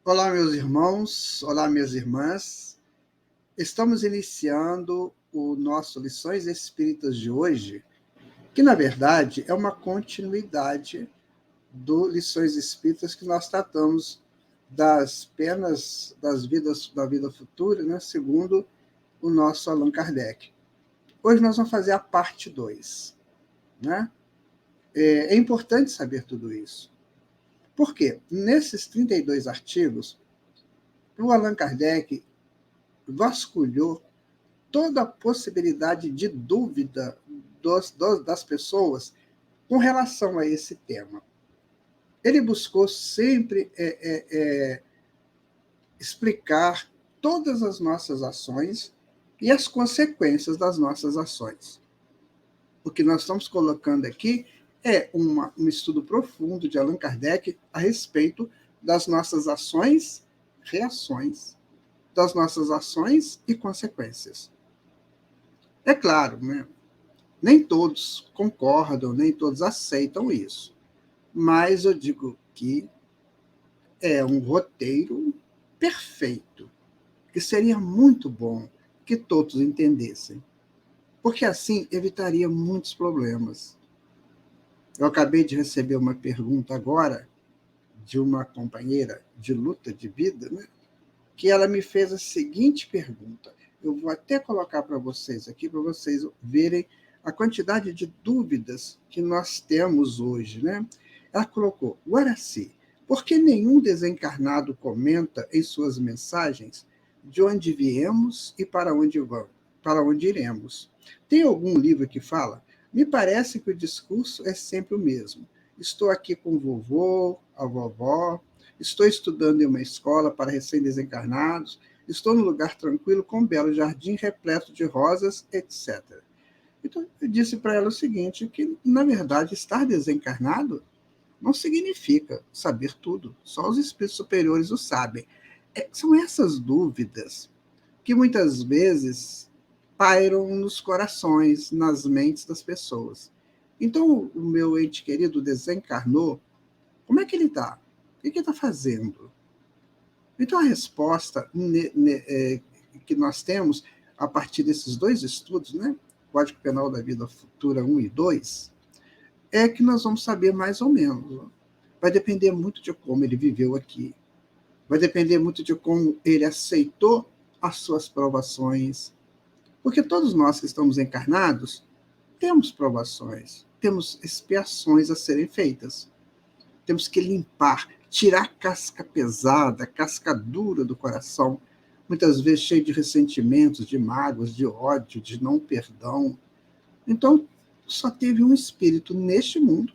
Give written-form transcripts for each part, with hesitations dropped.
Olá, meus irmãos, olá, minhas irmãs. Estamos iniciando o nosso Lições Espíritas de hoje, que na verdade é uma continuidade do Lições Espíritas que nós tratamos das penas da vida futura, né, segundo o nosso Allan Kardec. Hoje nós vamos fazer a parte 2, né? É importante saber tudo isso. Por quê? Nesses 32 artigos, o Allan Kardec vasculhou toda a possibilidade de dúvida das pessoas com relação a esse tema. Ele buscou sempre explicar todas as nossas ações e as consequências das nossas ações. O que nós estamos colocando aqui é um estudo profundo de Allan Kardec a respeito das nossas ações, reações, das nossas ações e consequências. É claro, né? Nem todos concordam, nem todos aceitam isso. Mas eu digo que é um roteiro perfeito, que seria muito bom que todos entendessem, porque assim evitaria muitos problemas. Eu acabei de receber uma pergunta agora de uma companheira de luta de vida, né, que ela me fez a seguinte pergunta. Eu vou até colocar para vocês aqui, para vocês verem a quantidade de dúvidas que nós temos hoje, né? Ela colocou: Guaraci, por que nenhum desencarnado comenta em suas mensagens de onde viemos e para onde iremos? Tem algum livro que fala? Me parece que o discurso é sempre o mesmo. Estou aqui com o vovô, a vovó, estou estudando em uma escola para recém-desencarnados, estou num lugar tranquilo com um belo jardim repleto de rosas, etc. Então, eu disse para ela o seguinte, que, na verdade, estar desencarnado não significa saber tudo. Só os espíritos superiores o sabem. São essas dúvidas que muitas vezes pairam nos corações, nas mentes das pessoas. Então, o meu ente querido desencarnou, como é que ele está? O que ele está fazendo? Então, a resposta que nós temos a partir desses dois estudos, né, Código Penal da Vida Futura 1 e 2, é que nós vamos saber mais ou menos. Vai depender muito de como ele viveu aqui, vai depender muito de como ele aceitou as suas provações, porque todos nós que estamos encarnados temos provações, temos expiações a serem feitas. Temos que limpar, tirar a casca pesada, a casca dura do coração, muitas vezes cheio de ressentimentos, de mágoas, de ódio, de não perdão. Então, só teve um espírito neste mundo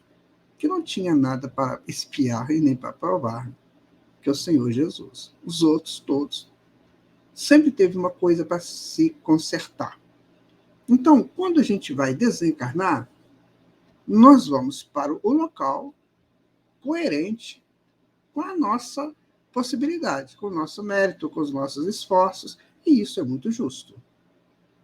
que não tinha nada para expiar e nem para provar, que é o Senhor Jesus. Os outros, todos, sempre teve uma coisa para se consertar. Então, quando a gente vai desencarnar, nós vamos para o local coerente com a nossa possibilidade, com o nosso mérito, com os nossos esforços, e isso é muito justo.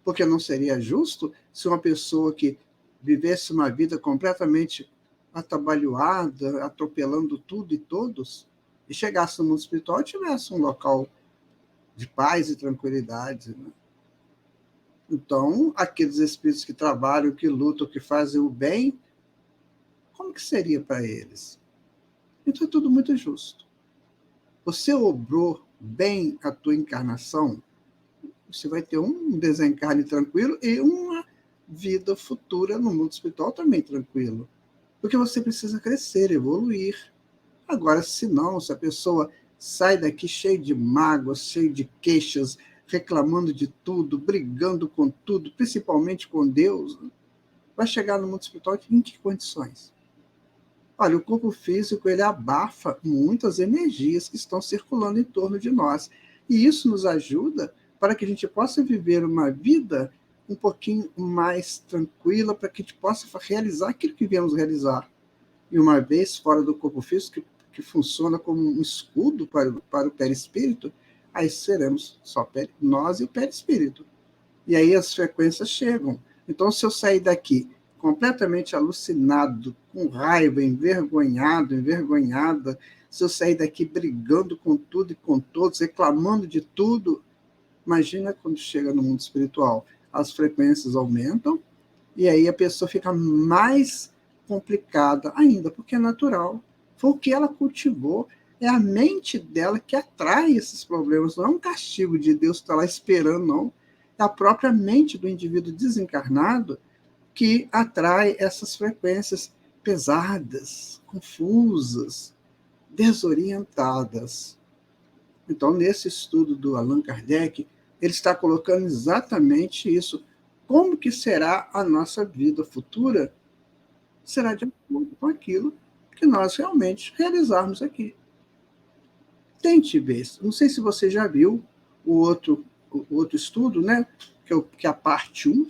Porque não seria justo se uma pessoa que vivesse uma vida completamente atabalhoada, atropelando tudo e todos, e chegasse no mundo espiritual e tivesse um local de paz e tranquilidade, né? Então, aqueles espíritos que trabalham, que lutam, que fazem o bem, como que seria para eles? Então é tudo muito justo. Você obrou bem a tua encarnação, você vai ter um desencarne tranquilo e uma vida futura no mundo espiritual também tranquilo. Porque você precisa crescer, evoluir. Agora, se não, se a pessoa sai daqui cheia de mágoas, cheia de queixas, reclamando de tudo, brigando com tudo, principalmente com Deus, vai chegar no mundo espiritual em que condições? Olha, o corpo físico ele abafa muitas energias que estão circulando em torno de nós. E isso nos ajuda para que a gente possa viver uma vida um pouquinho mais tranquila, para que a gente possa realizar aquilo que viemos realizar. E uma vez fora do corpo físico, que funciona como um escudo para o perispírito, aí seremos só nós e o perispírito. E aí as frequências chegam. Então, se eu sair daqui completamente alucinado, com raiva, envergonhado, envergonhada, se eu sair daqui brigando com tudo e com todos, reclamando de tudo, imagina quando chega no mundo espiritual. As frequências aumentam e aí a pessoa fica mais complicada ainda, porque é natural. Foi o que ela cultivou, é a mente dela que atrai esses problemas, não é um castigo de Deus que está lá esperando, não. É a própria mente do indivíduo desencarnado que atrai essas frequências pesadas, confusas, desorientadas. Então, nesse estudo do Allan Kardec, ele está colocando exatamente isso. Como que será a nossa vida futura? Será de acordo com aquilo que nós realmente realizarmos aqui. Tente ver. Não sei se você já viu o outro estudo, né? Que é a parte 1,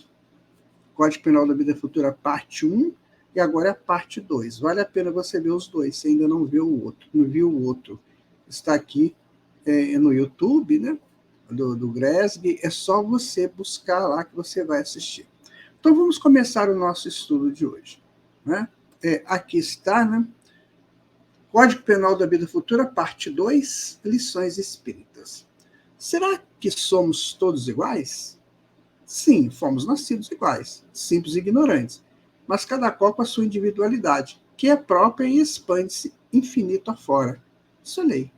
Código Penal da Vida Futura, parte 1, e agora é a parte 2. Vale a pena você ver os dois, se ainda não viu o outro. Não viu o outro. Está aqui no YouTube, né? Do Gresg, é só você buscar lá que você vai assistir. Então vamos começar o nosso estudo de hoje. Né? Aqui está, né? Código Penal da Vida Futura, parte 2, Lições Espíritas. Será que somos todos iguais? Sim, fomos nascidos iguais, simples e ignorantes, mas cada qual com a sua individualidade, que é própria e expande-se infinito afora. Isso é lei.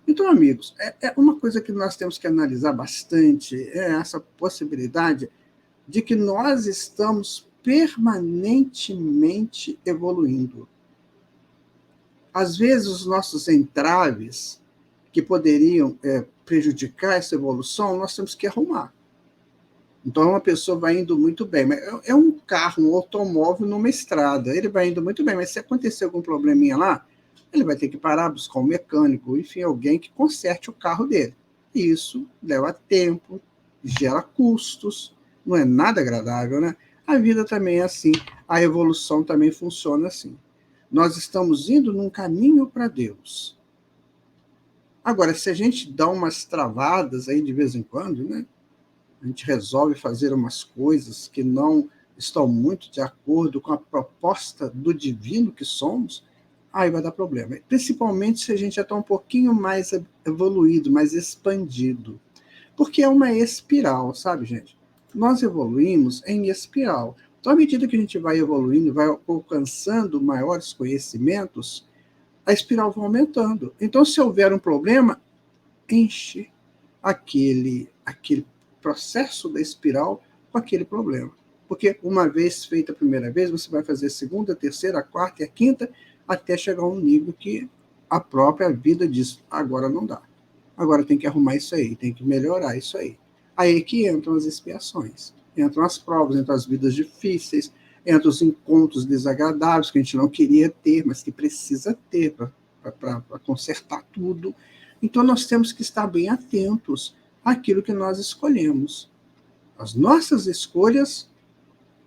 Então, amigos, uma coisa que nós temos que analisar bastante é essa possibilidade de que nós estamos permanentemente evoluindo. Às vezes, os nossos entraves que poderiam prejudicar essa evolução, nós temos que arrumar. Então, uma pessoa vai indo muito bem. Mas é um carro, um automóvel numa estrada. Ele vai indo muito bem, mas se acontecer algum probleminha lá, ele vai ter que parar, buscar um mecânico, enfim, alguém que conserte o carro dele. E isso leva tempo, gera custos, não é nada agradável, né? A vida também é assim, a evolução também funciona assim. Nós estamos indo num caminho para Deus. Agora, se a gente dá umas travadas aí de vez em quando, né? A gente resolve fazer umas coisas que não estão muito de acordo com a proposta do divino que somos, aí vai dar problema. Principalmente se a gente já está um pouquinho mais evoluído, mais expandido. Porque é uma espiral, sabe, gente? Nós evoluímos em espiral. Então, à medida que a gente vai evoluindo, vai alcançando maiores conhecimentos, a espiral vai aumentando. Então, se houver um problema, enche aquele processo da espiral com aquele problema. Porque uma vez feita a primeira vez, você vai fazer a segunda, a terceira, a quarta e a quinta, até chegar a um nível que a própria vida diz, agora não dá. Agora tem que arrumar isso aí, tem que melhorar isso aí. Aí que entram as expiações, entram as provas, entram as vidas difíceis, entram os encontros desagradáveis que a gente não queria ter, mas que precisa ter para consertar tudo. Então nós temos que estar bem atentos àquilo que nós escolhemos. As nossas escolhas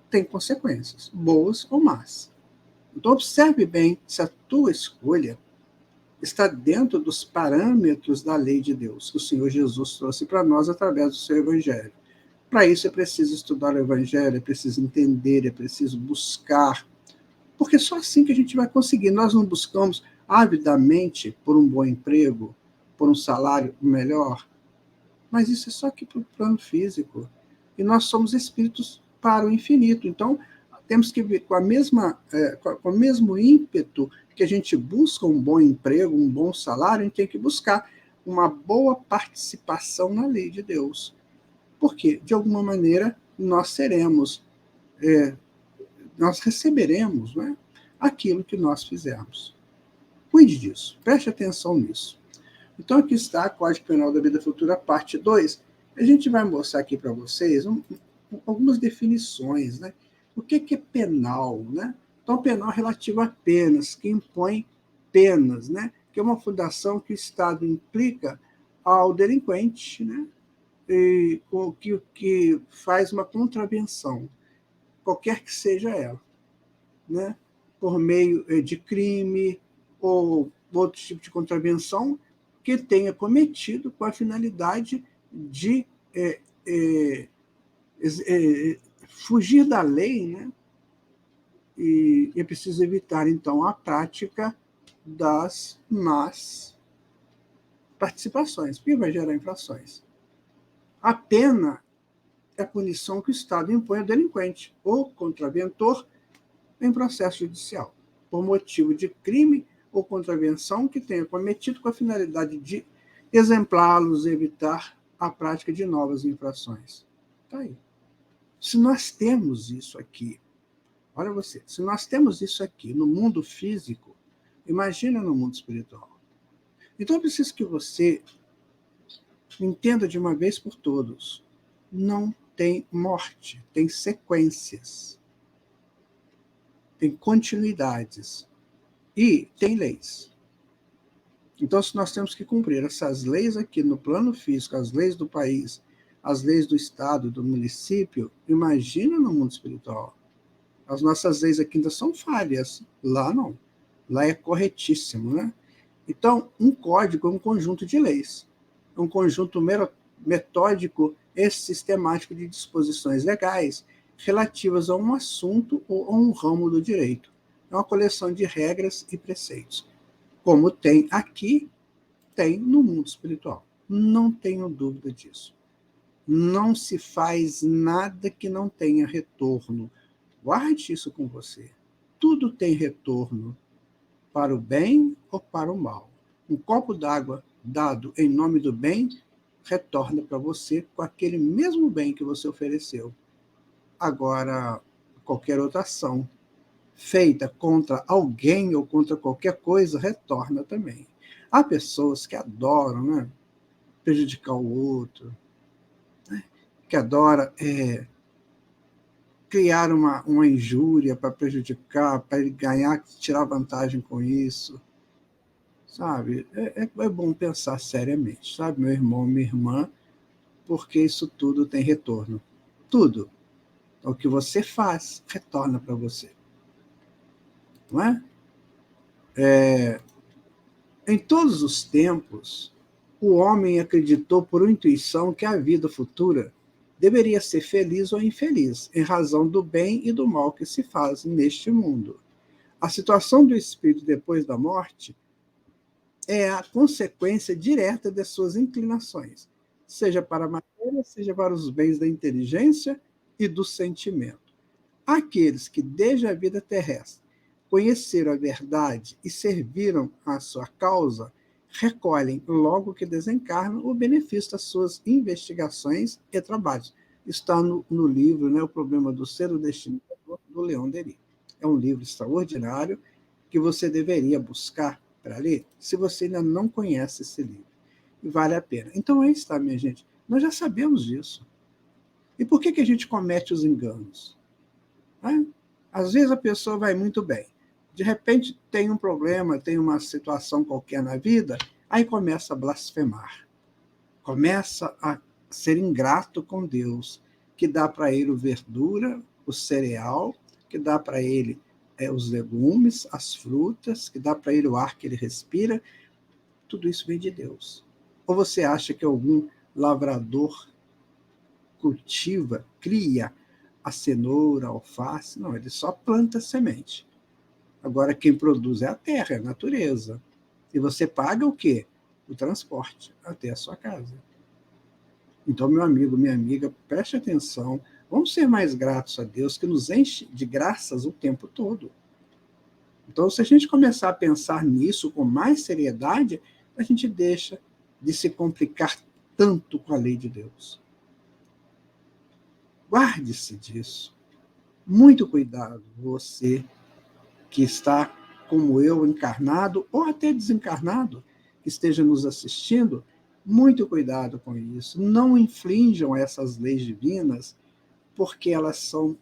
têm consequências, boas ou más. Então observe bem se a tua escolha está dentro dos parâmetros da lei de Deus, que o Senhor Jesus trouxe para nós através do seu Evangelho. Para isso é preciso estudar o Evangelho, é preciso entender, é preciso buscar, porque só assim que a gente vai conseguir. Nós não buscamos avidamente por um bom emprego, por um salário melhor, mas isso é só aqui para o plano físico. E nós somos espíritos para o infinito. Então, temos que ver com o mesmo ímpeto que a gente busca um bom emprego, um bom salário, a gente tem que buscar uma boa participação na lei de Deus. Porque, de alguma maneira, nós receberemos, né, aquilo que nós fizermos. Cuide disso, preste atenção nisso. Então, aqui está a Código Penal da Vida Futura, parte 2. A gente vai mostrar aqui para vocês algumas definições, né? O que é penal, né? Então, penal é relativo a penas, que impõe penas, né? Que é uma fundação que o Estado implica ao delinquente, né? E, que faz uma contravenção, qualquer que seja ela, né? Por meio de crime ou outro tipo de contravenção que tenha cometido com a finalidade de fugir da lei, né? E é preciso evitar, então, a prática das más participações, porque vai gerar infrações. A pena é a punição que o Estado impõe ao delinquente ou contraventor em processo judicial, por motivo de crime ou contravenção que tenha cometido com a finalidade de exemplá-los e evitar a prática de novas infrações. Está aí. Se nós temos isso aqui, olha você, se nós temos isso aqui no mundo físico, imagina no mundo espiritual. Então, eu preciso que você entenda de uma vez por todas, não tem morte, tem sequências, tem continuidades e tem leis. Então, se nós temos que cumprir essas leis aqui no plano físico, as leis do país, as leis do Estado, do município, imagina no mundo espiritual. As nossas leis aqui ainda são falhas, lá não. Lá é corretíssimo, né? Então, um código é um conjunto de leis, é um conjunto metódico e sistemático de disposições legais relativas a um assunto ou a um ramo do direito. É uma coleção de regras e preceitos. Como tem aqui, tem no mundo espiritual. Não tenho dúvida disso. Não se faz nada que não tenha retorno. Guarde isso com você. Tudo tem retorno, para o bem ou para o mal. Um copo d'água dado em nome do bem retorna para você com aquele mesmo bem que você ofereceu. Agora, qualquer outra ação feita contra alguém ou contra qualquer coisa retorna também. Há pessoas que adoram, né, prejudicar o outro, né, que adoram criar uma injúria para prejudicar, para ele ganhar, tirar vantagem com isso. Sabe? É bom pensar seriamente, sabe, meu irmão, minha irmã, porque isso tudo tem retorno. Tudo. O que você faz retorna para você. Não é? Em todos os tempos, o homem acreditou por intuição que a vida futura deveria ser feliz ou infeliz, em razão do bem e do mal que se faz neste mundo. A situação do espírito depois da morte é a consequência direta das suas inclinações, seja para a matéria, seja para os bens da inteligência e do sentimento. Aqueles que, desde a vida terrestre, conheceram a verdade e serviram à sua causa, recolhem, logo que desencarnam, o benefício das suas investigações e trabalhos. Está no livro, né, O Problema do Ser, o Destino, do Leon Denis. É um livro extraordinário que você deveria buscar para ler, se você ainda não conhece esse livro. E vale a pena. Então, aí está, minha gente. Nós já sabemos disso. E por que a gente comete os enganos? Às vezes a pessoa vai muito bem. De repente tem um problema, tem uma situação qualquer na vida, aí começa a blasfemar. Começa a ser ingrato com Deus, que dá para ele o verdura, o cereal, que dá para ele os legumes, as frutas, que dá para ele o ar que ele respira. Tudo isso vem de Deus. Ou você acha que algum lavrador cultiva, cria a cenoura, a alface? Não, ele só planta semente. Agora, quem produz é a terra, é a natureza. E você paga o quê? O transporte até a sua casa. Então, meu amigo, minha amiga, preste atenção. Vamos ser mais gratos a Deus, que nos enche de graças o tempo todo. Então, se a gente começar a pensar nisso com mais seriedade, a gente deixa de se complicar tanto com a lei de Deus. Guarde-se disso. Muito cuidado, você que está, como eu, encarnado ou até desencarnado, que esteja nos assistindo, muito cuidado com isso. Não infringam essas leis divinas, porque elas são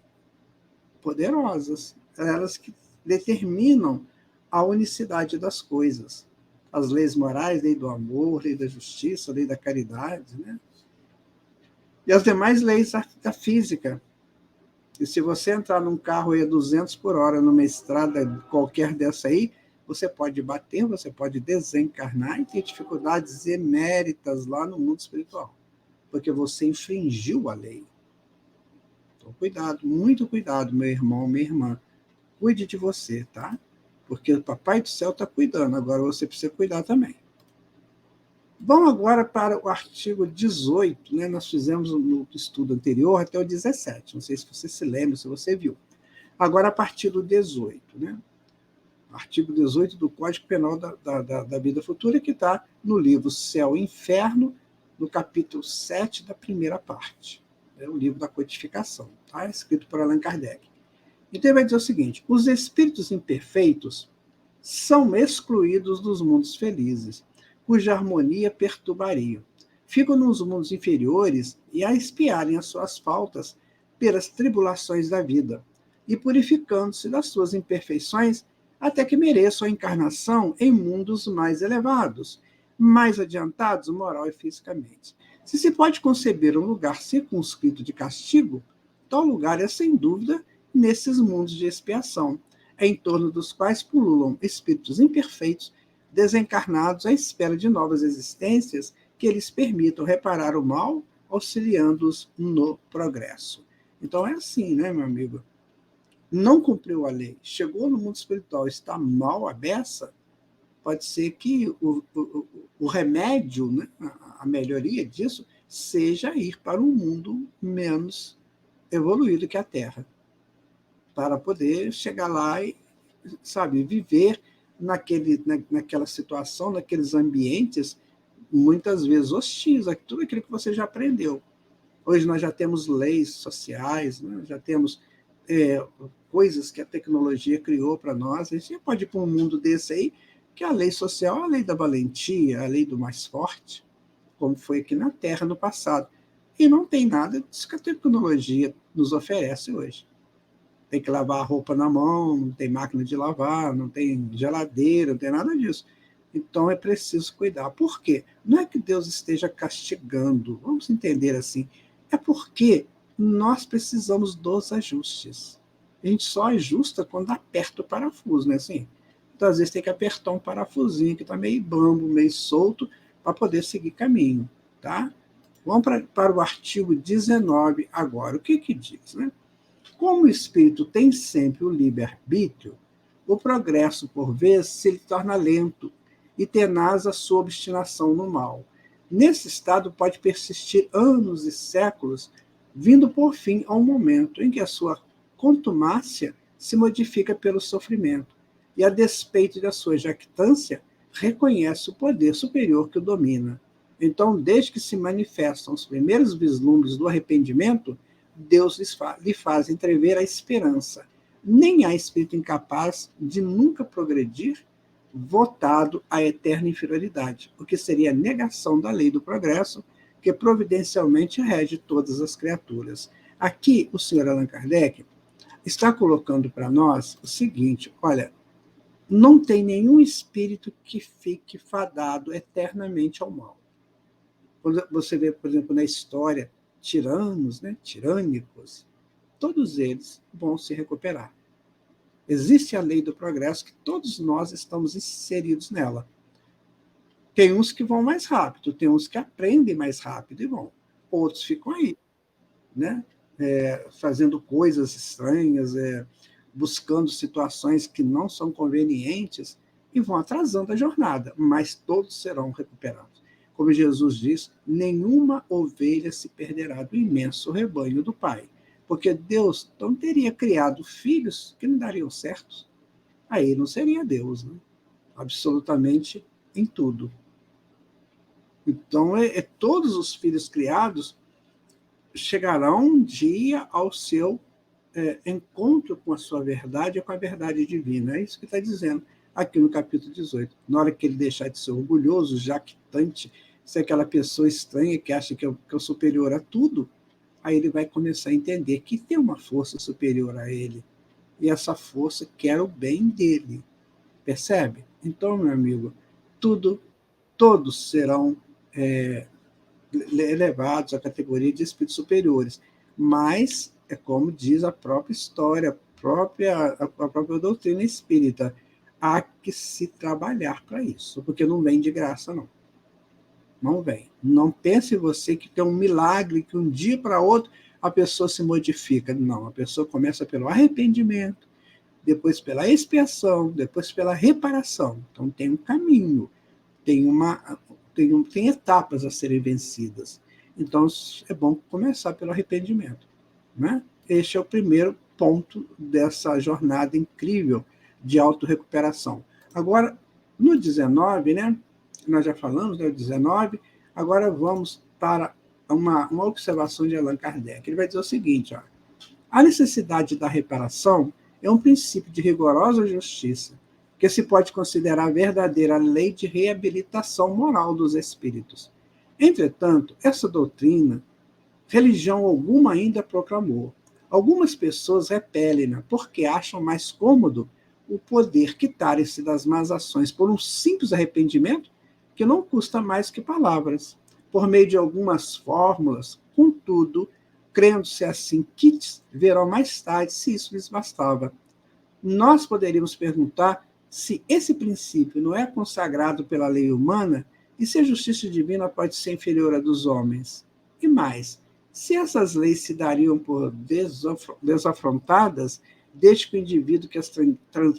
poderosas, elas que determinam a unicidade das coisas. As leis morais, lei do amor, lei da justiça, lei da caridade, né? E as demais leis da física. E se você entrar num carro aí a 200 por hora, numa estrada qualquer dessa aí, você pode bater, você pode desencarnar e ter dificuldades eméritas lá no mundo espiritual, porque você infringiu a lei. Então, cuidado, muito cuidado, meu irmão, minha irmã, cuide de você, tá? Porque o Papai do Céu está cuidando, agora você precisa cuidar também. Vamos agora para o artigo 18, né? Nós fizemos no estudo anterior até o 17, não sei se você se lembra, se você viu. Agora, a partir do 18, né? Artigo 18 do Código Penal da Vida Futura, que está no livro Céu e Inferno, no capítulo 7 da primeira parte. É o livro da codificação, tá? Escrito por Allan Kardec. Então, ele vai dizer o seguinte: os espíritos imperfeitos são excluídos dos mundos felizes, cuja harmonia perturbariam. Ficam nos mundos inferiores e a expiarem as suas faltas pelas tribulações da vida, e purificando-se das suas imperfeições, até que mereçam a encarnação em mundos mais elevados, mais adiantados moral e fisicamente. Se pode conceber um lugar circunscrito de castigo, tal lugar é, sem dúvida, nesses mundos de expiação, em torno dos quais pululam espíritos imperfeitos, desencarnados à espera de novas existências que lhes permitam reparar o mal, auxiliando-os no progresso. Então é assim, né, meu amigo? Não cumpriu a lei, chegou no mundo espiritual, está mal à beça, pode ser que o remédio, né, a melhoria disso, seja ir para um mundo menos evoluído que a Terra, para poder chegar lá e, sabe, viver naquela situação, naqueles ambientes, muitas vezes hostis, tudo aquilo que você já aprendeu. Hoje nós já temos leis sociais, né? Já temos coisas que a tecnologia criou para nós. A gente pode ir para um mundo desse aí, que a lei social é a lei da valentia, a lei do mais forte, como foi aqui na Terra no passado. E não tem nada disso que a tecnologia nos oferece hoje. Tem que lavar a roupa na mão, não tem máquina de lavar, não tem geladeira, não tem nada disso. Então é preciso cuidar. Por quê? Não é que Deus esteja castigando, vamos entender assim, é porque nós precisamos dos ajustes. A gente só ajusta quando aperta o parafuso, né? Assim, então, às vezes tem que apertar um parafusinho que está meio bambo, meio solto, para poder seguir caminho, tá? Vamos para o artigo 19 agora. O que diz, né? Como o espírito tem sempre o livre-arbítrio, o progresso, por vezes, se lhe torna lento e tenaz a sua obstinação no mal. Nesse estado pode persistir anos e séculos, vindo por fim a um momento em que a sua contumácia se modifica pelo sofrimento e, a despeito da sua jactância, reconhece o poder superior que o domina. Então, desde que se manifestam os primeiros vislumbres do arrependimento, Deus lhe faz entrever a esperança. Nem há espírito incapaz de nunca progredir, votado à eterna inferioridade, o que seria a negação da lei do progresso, que providencialmente rege todas as criaturas. Aqui, o senhor Allan Kardec está colocando para nós o seguinte: olha, não tem nenhum espírito que fique fadado eternamente ao mal. Quando você vê, por exemplo, na história, tiranos, né, tirânicos, todos eles vão se recuperar. Existe a lei do progresso, que todos nós estamos inseridos nela. Tem uns que vão mais rápido, tem uns que aprendem mais rápido e vão. Outros ficam aí, né, fazendo coisas estranhas, buscando situações que não são convenientes e vão atrasando a jornada, mas todos serão recuperados. Como Jesus diz, nenhuma ovelha se perderá do imenso rebanho do Pai, porque Deus não teria criado filhos que não dariam certo. Aí não seria Deus, né? Absolutamente em tudo. Então, todos os filhos criados chegarão um dia ao seu encontro com a sua verdade e com a verdade divina. É isso que está dizendo aqui no capítulo 18. Na hora que ele deixar de ser orgulhoso, jactante, ser aquela pessoa estranha que acha que é superior a tudo, aí ele vai começar a entender que tem uma força superior a ele. E essa força quer o bem dele. Percebe? Então, meu amigo, todos serão elevados à categoria de espíritos superiores. Mas, é como diz a própria história, a própria doutrina espírita, há que se trabalhar para isso, porque não vem de graça, não. Não vem. Não pense você que tem um milagre, que um dia para outro a pessoa se modifica. Não, a pessoa começa pelo arrependimento, depois pela expiação, depois pela reparação. Então tem um caminho, tem etapas a serem vencidas. Então é bom começar pelo arrependimento, né? Este é o primeiro ponto dessa jornada incrível de autorrecuperação. Agora, no 19, né? Nós já falamos, né? O 19, agora vamos para uma observação de Allan Kardec. Ele vai dizer o seguinte, ó, a necessidade da reparação é um princípio de rigorosa justiça, que se pode considerar a verdadeira lei de reabilitação moral dos espíritos. Entretanto, essa doutrina, religião alguma ainda proclamou. Algumas pessoas repelem-na porque acham mais cômodo o poder quitarem-se das más ações por um simples arrependimento que não custa mais que palavras, por meio de algumas fórmulas, contudo, crendo-se assim quites, verão mais tarde se isso lhes bastava. Nós poderíamos perguntar se esse princípio não é consagrado pela lei humana e se a justiça divina pode ser inferior à dos homens. E mais, se essas leis se dariam por desafrontadas, desde que o indivíduo que as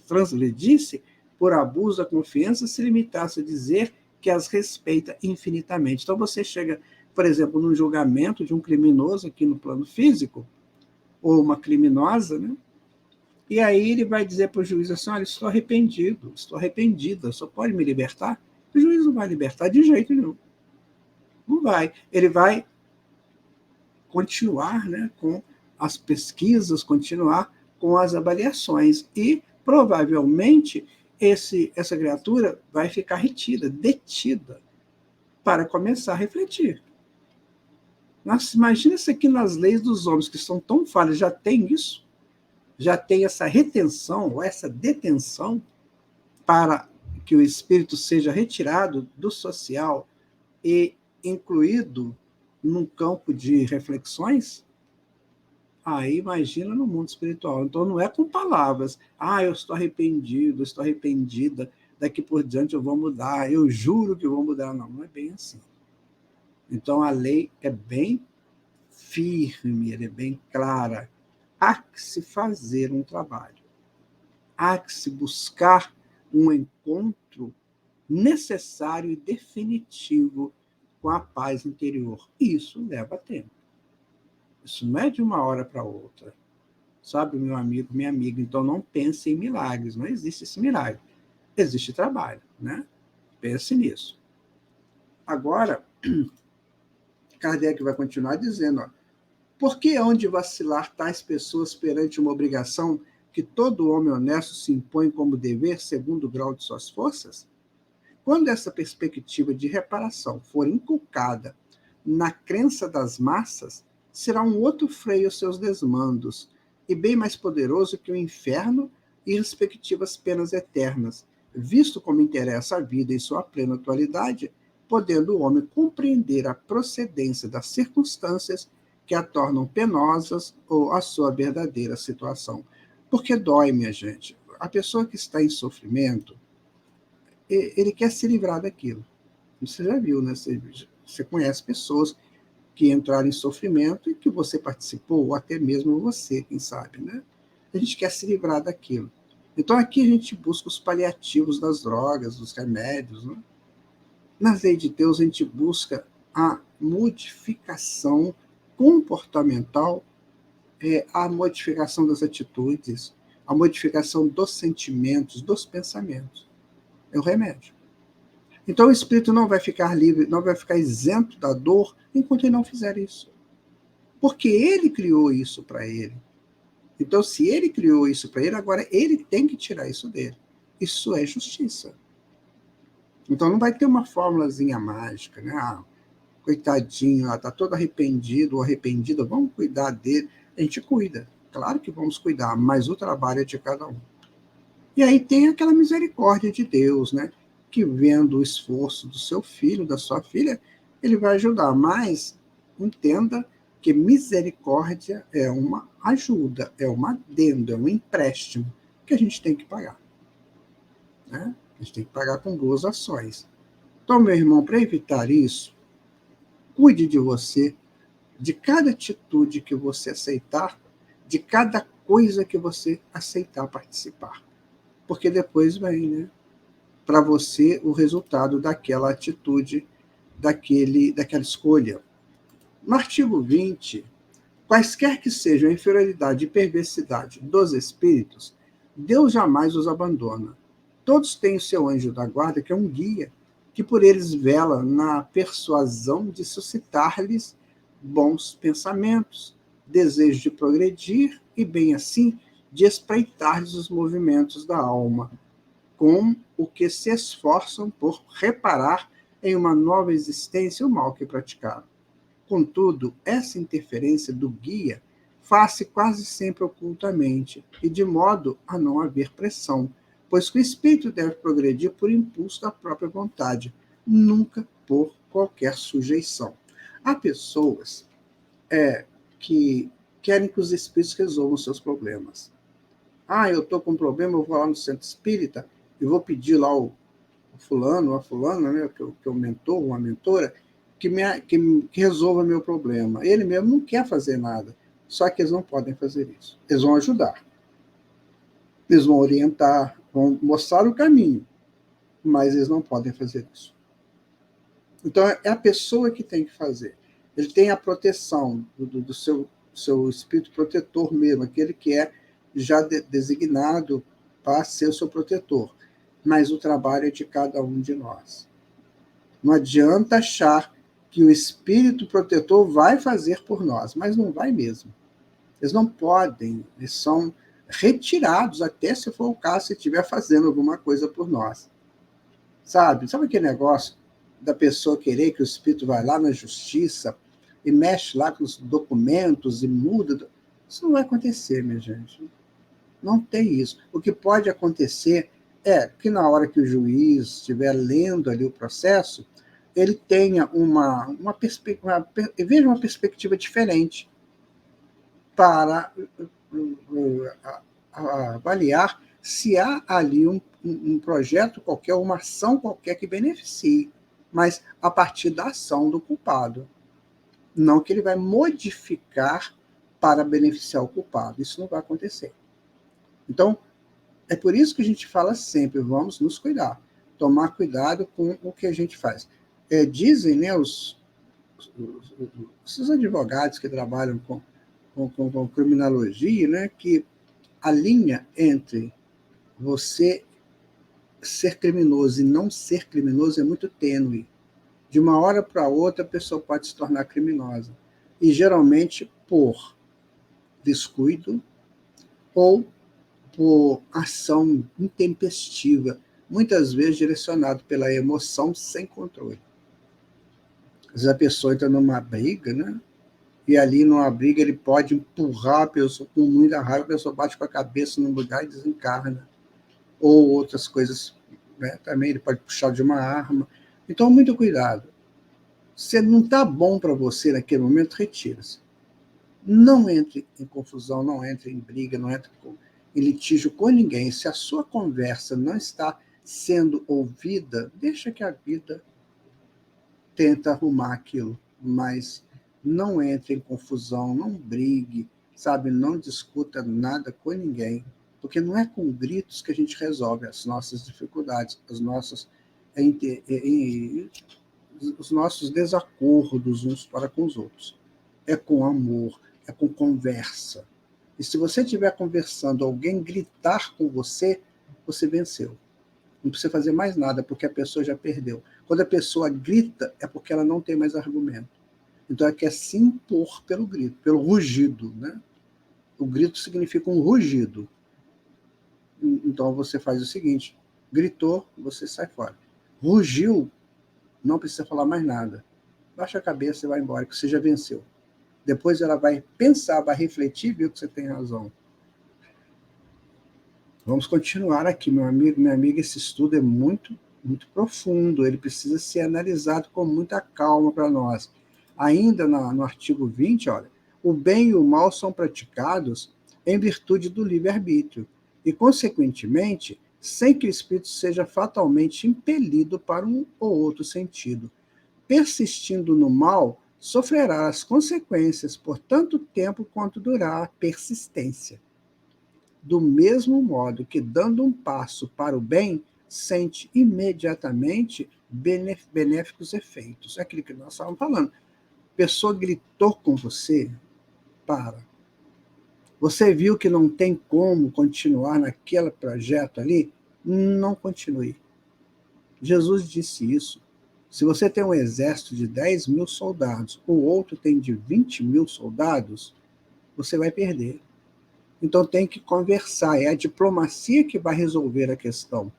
transgredisse, por abuso da confiança, se limitasse a dizer que as respeita infinitamente. Então você chega, por exemplo, num julgamento de um criminoso aqui no plano físico, ou uma criminosa, né? E aí ele vai dizer para o juiz assim, olha, estou arrependido, estou arrependida, só pode me libertar? O juiz não vai libertar de jeito nenhum. Não vai. Ele vai continuar, né, com as pesquisas, continuar com as avaliações. E, provavelmente, essa criatura vai ficar retida, detida, para começar a refletir. Nossa, imagina isso aqui nas leis dos homens, que são tão falhas, já tem isso? Já tem essa retenção, ou essa detenção, para que o espírito seja retirado do social e incluído num campo de reflexões? Aí imagina no mundo espiritual. Então não é com palavras. Ah, eu estou arrependido, estou arrependida, daqui por diante eu vou mudar, eu juro que eu vou mudar. Não, não é bem assim. Então a lei é bem firme, ela é bem clara. Há que se fazer um trabalho. Há que se buscar um encontro necessário e definitivo com a paz interior. Isso leva tempo. Isso não é de uma hora para outra. Sabe, meu amigo, minha amiga? Então não pense em milagres. Não existe esse milagre. Existe trabalho, né? Pense nisso. Agora, Kardec vai continuar dizendo, ó, por que hão de vacilar tais pessoas perante uma obrigação que todo homem honesto se impõe como dever segundo o grau de suas forças? Quando essa perspectiva de reparação for inculcada na crença das massas, será um outro freio aos seus desmandos, e bem mais poderoso que o inferno e respectivas penas eternas, visto como interessa a vida em sua plena atualidade, podendo o homem compreender a procedência das circunstâncias que a tornam penosas ou a sua verdadeira situação. Porque dói, minha gente. A pessoa que está em sofrimento, ele quer se livrar daquilo. Você já viu, né? Você conhece pessoas que entraram em sofrimento e que você participou, ou até mesmo você, quem sabe, né? A gente quer se livrar daquilo. Então aqui a gente busca os paliativos das drogas, dos remédios, né? Na lei de Deus a gente busca a modificação comportamental, a modificação das atitudes, a modificação dos sentimentos, dos pensamentos. É o remédio. Então o espírito não vai ficar livre, não vai ficar isento da dor enquanto ele não fizer isso. Porque ele criou isso para ele. Então, se ele criou isso para ele, agora ele tem que tirar isso dele. Isso é justiça. Então não vai ter uma fórmulazinha mágica, né? Ah, coitadinho, está todo arrependido ou arrependida, vamos cuidar dele. A gente cuida. Claro que vamos cuidar, mas o trabalho é de cada um. E aí tem aquela misericórdia de Deus, né? Que vendo o esforço do seu filho, da sua filha, ele vai ajudar. Mas entenda que misericórdia é uma ajuda, é uma adendo, é um empréstimo que a gente tem que pagar. Né? A gente tem que pagar com boas ações. Então, meu irmão, para evitar isso, cuide de você, de cada atitude que você aceitar, de cada coisa que você aceitar participar. Porque depois vem, né, para você o resultado daquela atitude, daquela escolha. No artigo 20, quaisquer que sejam a inferioridade e perversidade dos espíritos, Deus jamais os abandona. Todos têm o seu anjo da guarda, que é um guia, que por eles vela na persuasão de suscitar-lhes bons pensamentos, desejo de progredir e, bem assim, de espreitar-lhes os movimentos da alma, com o que se esforçam por reparar em uma nova existência o mal que praticaram. Contudo, essa interferência do guia faz-se quase sempre ocultamente e de modo a não haver pressão, pois que o espírito deve progredir por impulso da própria vontade, nunca por qualquer sujeição. Há pessoas que querem que os espíritos resolvam seus problemas. Eu estou com um problema, eu vou lá no centro espírita e vou pedir lá o fulano, a fulana, né, que é o mentor, uma mentora, que resolva meu problema. Ele mesmo não quer fazer nada, só que eles não podem fazer isso. Eles vão ajudar, eles vão orientar, vão mostrar o caminho, mas eles não podem fazer isso. Então, é a pessoa que tem que fazer. Ele tem a proteção do seu espírito protetor mesmo, aquele que é já designado para ser o seu protetor. Mas o trabalho é de cada um de nós. Não adianta achar que o espírito protetor vai fazer por nós, mas não vai mesmo. Eles não podem, eles são retirados, até se for o caso, se estiver fazendo alguma coisa por nós. Sabe aquele negócio da pessoa querer que o espírito vai lá na justiça e mexe lá com os documentos e muda? Isso não vai acontecer, minha gente. Não tem isso. O que pode acontecer é que na hora que o juiz estiver lendo ali o processo, ele tenha veja uma perspectiva diferente para avaliar se há ali um projeto qualquer, uma ação qualquer que beneficie, mas a partir da ação do culpado. Não que ele vai modificar para beneficiar o culpado. Isso não vai acontecer. Então, é por isso que a gente fala sempre, vamos nos cuidar, tomar cuidado com o que a gente faz. Dizem, né, os advogados que trabalham com criminologia, né, que a linha entre você ser criminoso e não ser criminoso é muito tênue. De uma hora para outra, a pessoa pode se tornar criminosa. E, geralmente, por descuido ou por ação intempestiva, muitas vezes direcionado pela emoção sem controle. Às vezes a pessoa entra numa briga, né? E ali numa briga ele pode empurrar a pessoa com muita raiva, a pessoa bate com a cabeça num lugar e desencarna. Ou outras coisas, né? Também ele pode puxar de uma arma. Então, muito cuidado. Se não está bom para você naquele momento, retira-se. Não entre em confusão, não entre em briga, não entre em litígio com ninguém. Se a sua conversa não está sendo ouvida, deixa que a vida tenta arrumar aquilo, mas não entre em confusão, não brigue, sabe? Não discuta nada com ninguém, porque não é com gritos que a gente resolve as nossas dificuldades, os nossos desacordos uns para com os outros. É com amor, é com conversa. E se você estiver conversando, alguém gritar com você, você venceu. Não precisa fazer mais nada, porque a pessoa já perdeu. Quando a pessoa grita, é porque ela não tem mais argumento. Então, ela quer se impor pelo grito, pelo rugido, né? O grito significa um rugido. Então, você faz o seguinte, gritou, você sai fora. Rugiu, não precisa falar mais nada. Baixa a cabeça e vai embora, que você já venceu. Depois ela vai pensar, vai refletir e viu que você tem razão. Vamos continuar aqui, meu amigo, minha amiga. Esse estudo é muito, muito profundo. Ele precisa ser analisado com muita calma para nós. Ainda no artigo 20, olha, o bem e o mal são praticados em virtude do livre-arbítrio e, consequentemente, sem que o espírito seja fatalmente impelido para um ou outro sentido. Persistindo no mal, sofrerá as consequências por tanto tempo quanto durar a persistência. do mesmo modo que, dando um passo para o bem, sente imediatamente benéficos efeitos. É aquilo que nós estávamos falando. A pessoa gritou com você, para. Você viu que não tem como continuar naquele projeto ali? Não continue. Jesus disse isso. Se você tem um exército de 10 mil soldados, o outro tem de 20 mil soldados, você vai perder. Então tem que conversar, é a diplomacia que vai resolver a questão.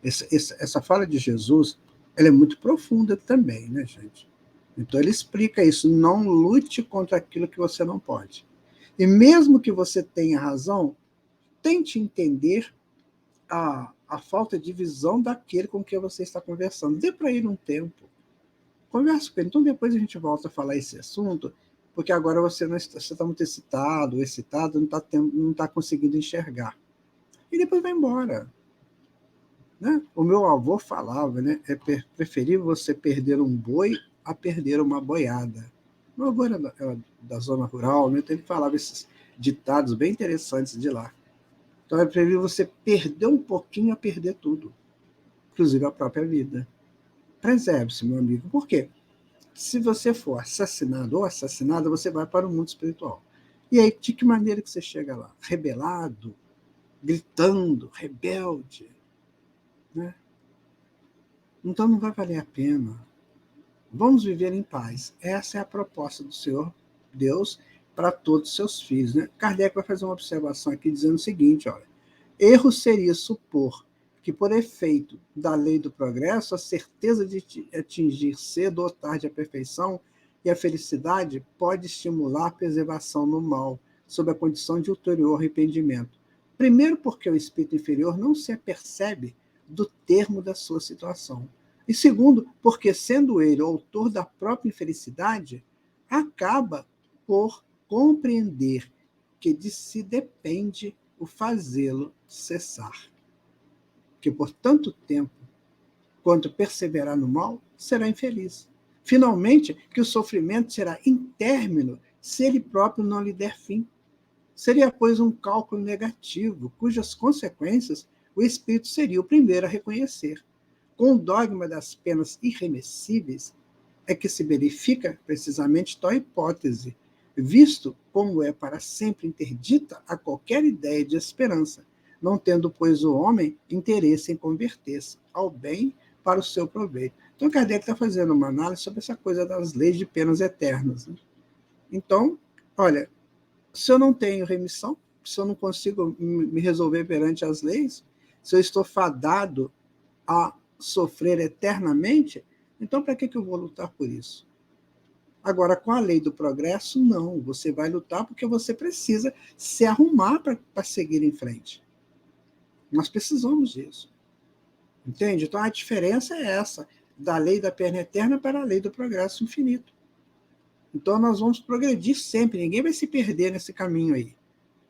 Essa fala de Jesus, ela é muito profunda também, né, gente? Então ele explica isso, não lute contra aquilo que você não pode. E mesmo que você tenha razão, tente entender a falta de visão daquele com quem você está conversando. Dê para ele um tempo. Converse com ele. Então depois a gente volta a falar esse assunto, porque agora você não está, você está muito excitado, não está conseguindo enxergar. E depois vai embora. Né? O meu avô falava, né? É preferível você perder um boi a perder uma boiada. Meu avô era da zona rural, né? Então ele falava esses ditados bem interessantes de lá. Então é preferível você perder um pouquinho a perder tudo, inclusive a própria vida. Preserve-se, meu amigo. Por quê? Se você for assassinado ou assassinada, você vai para o mundo espiritual. E aí, de que maneira que você chega lá? Rebelado, gritando, rebelde, né? Então não vai valer a pena. Vamos viver em paz. Essa é a proposta do Senhor Deus para todos os seus filhos. Né? Kardec vai fazer uma observação aqui dizendo o seguinte, olha, erro seria supor que, por efeito da lei do progresso, a certeza de atingir cedo ou tarde a perfeição e a felicidade pode estimular a preservação no mal, sob a condição de ulterior arrependimento. Primeiro, porque o espírito inferior não se apercebe do termo da sua situação. E segundo, porque, sendo ele o autor da própria infelicidade, acaba por compreender que de si depende o fazê-lo cessar. Que por tanto tempo quanto perseverar no mal, será infeliz. Finalmente, que o sofrimento será intérmino se ele próprio não lhe der fim. Seria, pois, um cálculo negativo, cujas consequências o espírito seria o primeiro a reconhecer. Com o dogma das penas irremessíveis, é que se verifica precisamente tal hipótese, visto como é para sempre interdita a qualquer ideia de esperança, não tendo, pois, o homem interesse em converter-se ao bem para o seu proveito. Então, Kardec está fazendo uma análise sobre essa coisa das leis de penas eternas. Né? Então, olha, se eu não tenho remissão, se eu não consigo me resolver perante as leis, se eu estou fadado a sofrer eternamente, então para que eu vou lutar por isso? Agora, com a lei do progresso, não. Você vai lutar porque você precisa se arrumar para seguir em frente. Nós precisamos disso. Entende? Então, a diferença é essa, da lei da pena eterna para a lei do progresso infinito. Então, nós vamos progredir sempre. Ninguém vai se perder nesse caminho aí.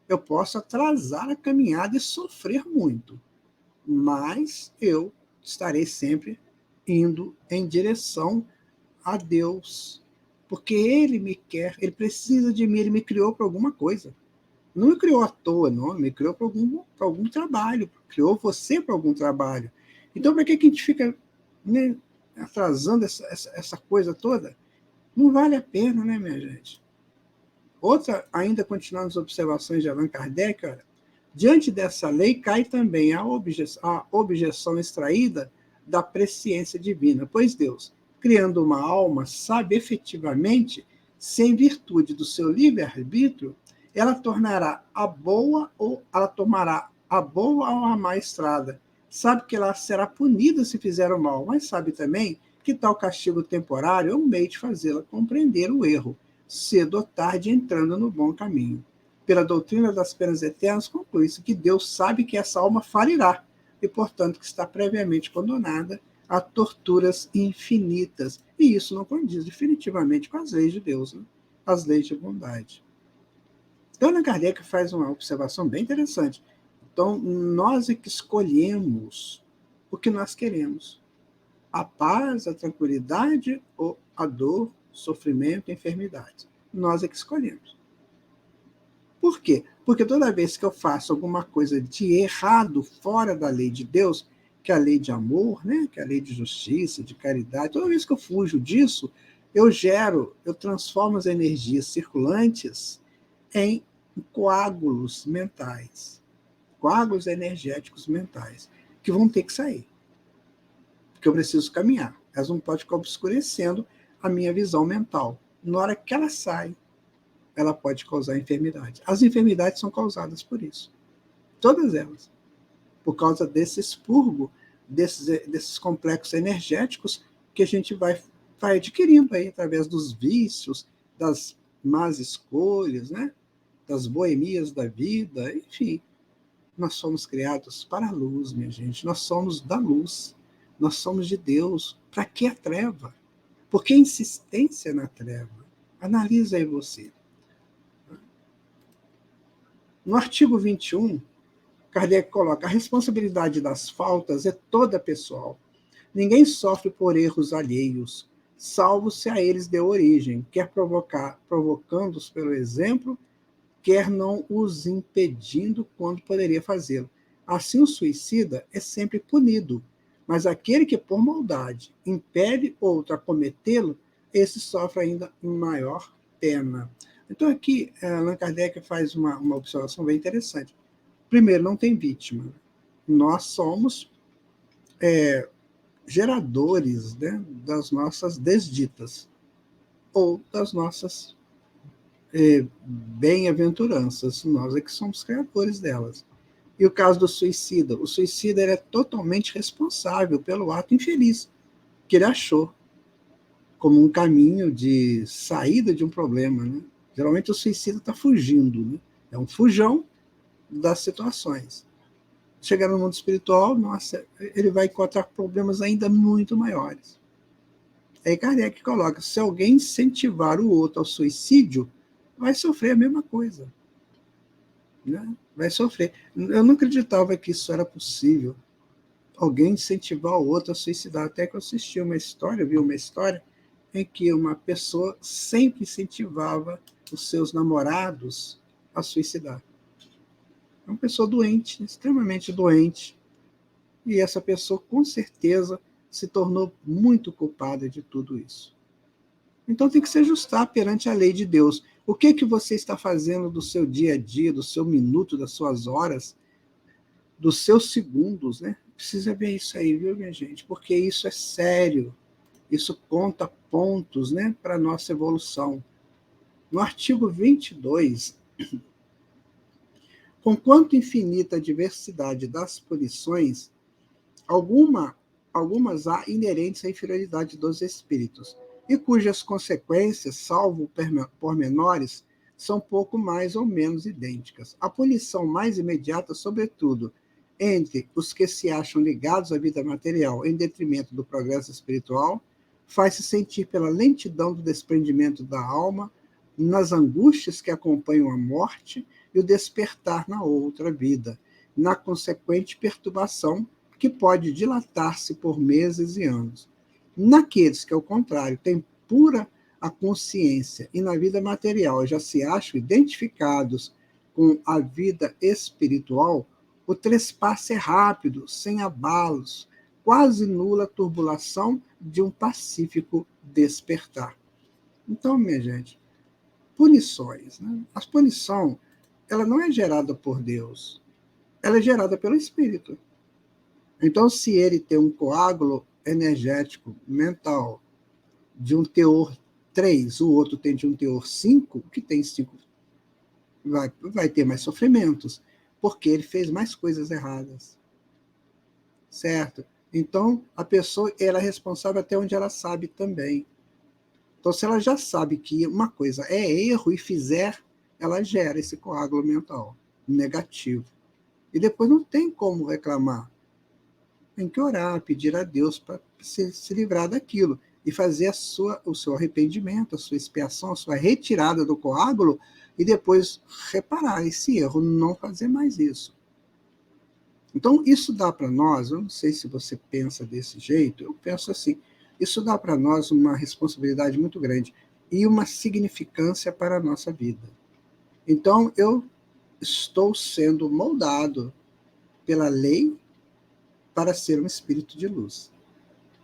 Eu posso atrasar a caminhada e sofrer muito, mas eu estarei sempre indo em direção a Deus, porque Ele me quer, Ele precisa de mim, Ele me criou para alguma coisa. Não me criou à toa, não, me criou para algum trabalho, criou você para algum trabalho. Então, para que a gente fica, né, atrasando essa coisa toda? Não vale a pena, né, minha gente? Outra, ainda continuando as observações de Allan Kardec, olha, diante dessa lei cai também a objeção extraída da presciência divina, pois Deus, criando uma alma, sabe efetivamente se em virtude do seu livre-arbítrio ela tornará a boa ou ela tomará a boa ou a má estrada. Sabe que ela será punida se fizer o mal, mas sabe também que tal castigo temporário é um meio de fazê-la compreender o erro, cedo ou tarde entrando no bom caminho. Pela doutrina das penas eternas, conclui-se que Deus sabe que essa alma falirá e, portanto, que está previamente condenada a torturas infinitas. E isso não condiz definitivamente com as leis de Deus, né? As leis de bondade. Então, Allan Kardec faz uma observação bem interessante. Então, nós é que escolhemos o que nós queremos. A paz, a tranquilidade ou a dor, sofrimento, enfermidade. Nós é que escolhemos. Por quê? Porque toda vez que eu faço alguma coisa de errado fora da lei de Deus, que é a lei de amor, né? Que é a lei de justiça, de caridade, toda vez que eu fujo disso, eu transformo as energias circulantes em coágulos mentais, coágulos energéticos mentais, que vão ter que sair, porque eu preciso caminhar. Elas não podem ficar obscurecendo a minha visão mental. Na hora que ela sai, ela pode causar enfermidade. As enfermidades são causadas por isso. Todas elas. Por causa desse expurgo, desses complexos energéticos que a gente vai adquirindo aí através dos vícios, das más escolhas, né? Das boemias da vida, enfim. Nós somos criados para a luz, minha gente. Nós somos da luz. Nós somos de Deus. Para que a treva? Por que insistência na treva? Analisa aí você. No artigo 21, Kardec coloca: a responsabilidade das faltas é toda pessoal. Ninguém sofre por erros alheios, salvo se a eles deu origem, quer provocando-os pelo exemplo, quer não os impedindo quando poderia fazê-lo. Assim, o suicida é sempre punido, mas aquele que, por maldade, impede outro a cometê-lo, esse sofre ainda maior pena. Então, aqui, Allan Kardec faz uma observação bem interessante. Primeiro, não tem vítima. Nós somos geradores, né, das nossas desditas ou das nossas bem-aventuranças. Nós é que somos criadores delas. E o caso do suicida? O suicida é totalmente responsável pelo ato infeliz que ele achou como um caminho de saída de um problema. Né? Geralmente o suicida está fugindo. Né? É um fujão das situações. Chegar no mundo espiritual, nossa, ele vai encontrar problemas ainda muito maiores. Aí Kardec coloca: se alguém incentivar o outro ao suicídio, vai sofrer a mesma coisa. Né? Vai sofrer. Eu não acreditava que isso era possível. Alguém incentivar o outro a suicidar. Até que eu assisti uma história, vi uma história em que uma pessoa sempre incentivava os seus namorados a suicidar. É uma pessoa doente, extremamente doente. E essa pessoa, com certeza, se tornou muito culpada de tudo isso. Então tem que se ajustar perante a lei de Deus. O que você está fazendo do seu dia a dia, do seu minuto, das suas horas, dos seus segundos, né? Precisa ver isso aí, viu, minha gente? Porque isso é sério. Isso conta pontos, né, para a nossa evolução. No artigo 22, conquanto infinita a diversidade das punições, algumas há inerentes à inferioridade dos espíritos, e cujas consequências, salvo pormenores, são pouco mais ou menos idênticas. A punição mais imediata, sobretudo, entre os que se acham ligados à vida material em detrimento do progresso espiritual, faz-se sentir pela lentidão do desprendimento da alma, nas angústias que acompanham a morte e o despertar na outra vida, na consequente perturbação que pode dilatar-se por meses e anos. Naqueles que, ao contrário, têm pura a consciência e na vida material já se acham identificados com a vida espiritual, o trespasse é rápido, sem abalos, quase nula turbulação de um pacífico despertar. Então, minha gente, punições. Né? A punição, ela não é gerada por Deus, ela é gerada pelo Espírito. Então, se ele tem um coágulo energético mental de um teor 3, o outro tem de um teor 5, o que tem 5 vai ter mais sofrimentos, porque ele fez mais coisas erradas. Certo? Então, a pessoa ela é responsável até onde ela sabe também. Então, se ela já sabe que uma coisa é erro e fizer, ela gera esse coágulo mental negativo. E depois não tem como reclamar. Tem que orar, pedir a Deus para se livrar daquilo e fazer o seu arrependimento, a sua expiação, a sua retirada do coágulo e depois reparar esse erro, não fazer mais isso. Então, isso dá para nós, eu não sei se você pensa desse jeito, eu penso assim, isso dá para nós uma responsabilidade muito grande e uma significância para a nossa vida. Então, eu estou sendo moldado pela lei para ser um espírito de luz.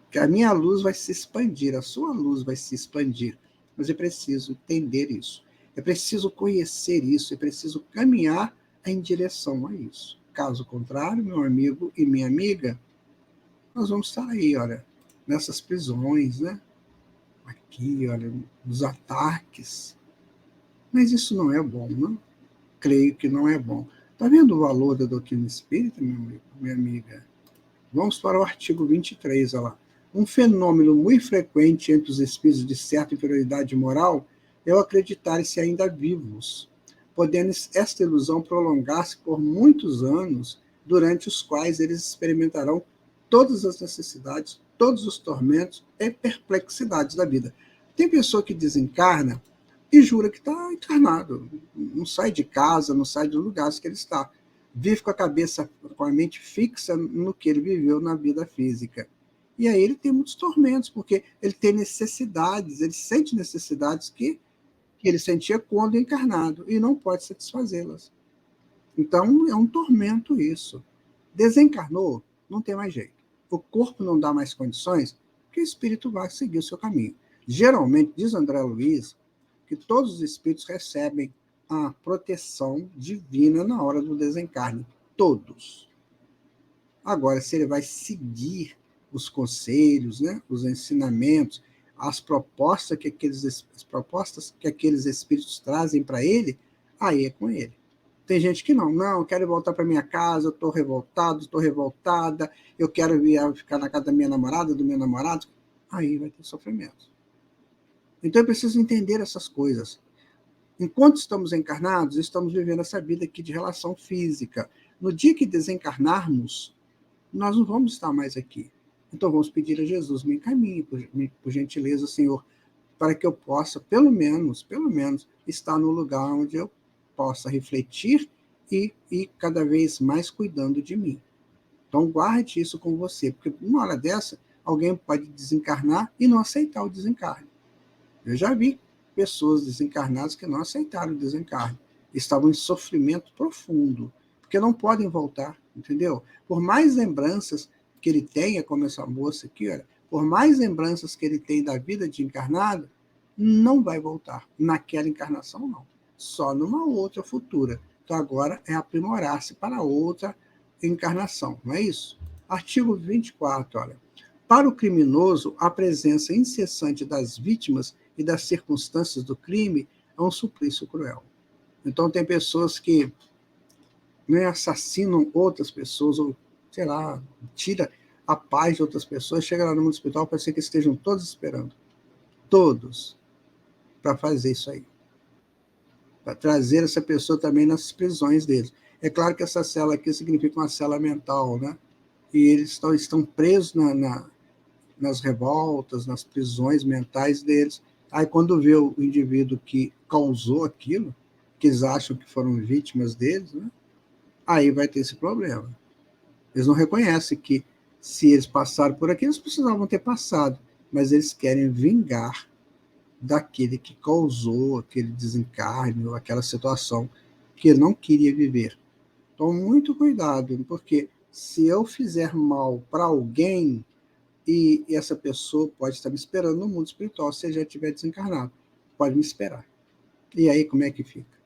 Que a minha luz vai se expandir, a sua luz vai se expandir. Mas é preciso entender isso. É preciso conhecer isso, é preciso caminhar em direção a isso. Caso contrário, meu amigo e minha amiga, nós vamos estar aí, olha, nessas prisões, né? Aqui, olha, nos ataques. Mas isso não é bom, não? Creio que não é bom. Está vendo o valor da doutrina espírita, meu amigo, minha amiga? Vamos para o artigo 23, olha lá. Um fenômeno muito frequente entre os espíritos de certa inferioridade moral é o acreditarem-se ainda vivos, podendo esta ilusão prolongar-se por muitos anos, durante os quais eles experimentarão todas as necessidades, todos os tormentos e perplexidades da vida. Tem pessoa que desencarna e jura que está encarnado, não sai de casa, não sai dos lugares que ele está. Vive com a cabeça, com a mente fixa no que ele viveu na vida física. E aí ele tem muitos tormentos, porque ele tem necessidades, ele sente necessidades que ele sentia quando encarnado, e não pode satisfazê-las. Então, é um tormento isso. Desencarnou, não tem mais jeito. O corpo não dá mais condições, que o espírito vai seguir o seu caminho. Geralmente, diz André Luiz, que todos os espíritos recebem a proteção divina na hora do desencarne. Todos. Agora, se ele vai seguir os conselhos, né, os ensinamentos, as propostas que aqueles espíritos trazem para ele, aí é com ele. Tem gente que não, eu quero voltar para minha casa, eu estou revoltado, estou revoltada, eu quero ficar na casa da minha namorada, do meu namorado. Aí vai ter sofrimento. Então é preciso entender essas coisas. Enquanto estamos encarnados, estamos vivendo essa vida aqui de relação física. No dia que desencarnarmos, nós não vamos estar mais aqui. Então vamos pedir a Jesus, me encaminhe, por gentileza, Senhor, para que eu possa, pelo menos, estar no lugar onde eu possa refletir e cada vez mais cuidando de mim. Então guarde isso com você, porque uma hora dessa, alguém pode desencarnar e não aceitar o desencarne. Eu já vi pessoas desencarnadas que não aceitaram o desencarne. Estavam em sofrimento profundo, porque não podem voltar, entendeu? Por mais lembranças que ele tenha, como essa moça aqui, olha, por mais lembranças que ele tem da vida de encarnado, não vai voltar naquela encarnação, não. Só numa outra futura. Então agora é aprimorar-se para outra encarnação, não é isso? Artigo 24, olha. Para o criminoso, a presença incessante das vítimas e das circunstâncias do crime é um suplício cruel. Então, tem pessoas que, né, assassinam outras pessoas, ou, sei lá, tira a paz de outras pessoas, chega lá no mundo espiritual, parece que estejam todos esperando. Todos. Para fazer isso aí. Para trazer essa pessoa também nas prisões deles. É claro que essa cela aqui significa uma cela mental, né? E eles estão presos nas revoltas, nas prisões mentais deles. Aí, quando vê o indivíduo que causou aquilo, que eles acham que foram vítimas deles, né? Aí vai ter esse problema. Eles não reconhecem que, se eles passaram por aqui, eles precisavam ter passado, mas eles querem vingar daquele que causou aquele desencarne, ou aquela situação que ele não queria viver. Então, muito cuidado, porque se eu fizer mal para alguém, e essa pessoa pode estar me esperando no mundo espiritual, se já estiver desencarnado. Pode me esperar. E aí, como é que fica?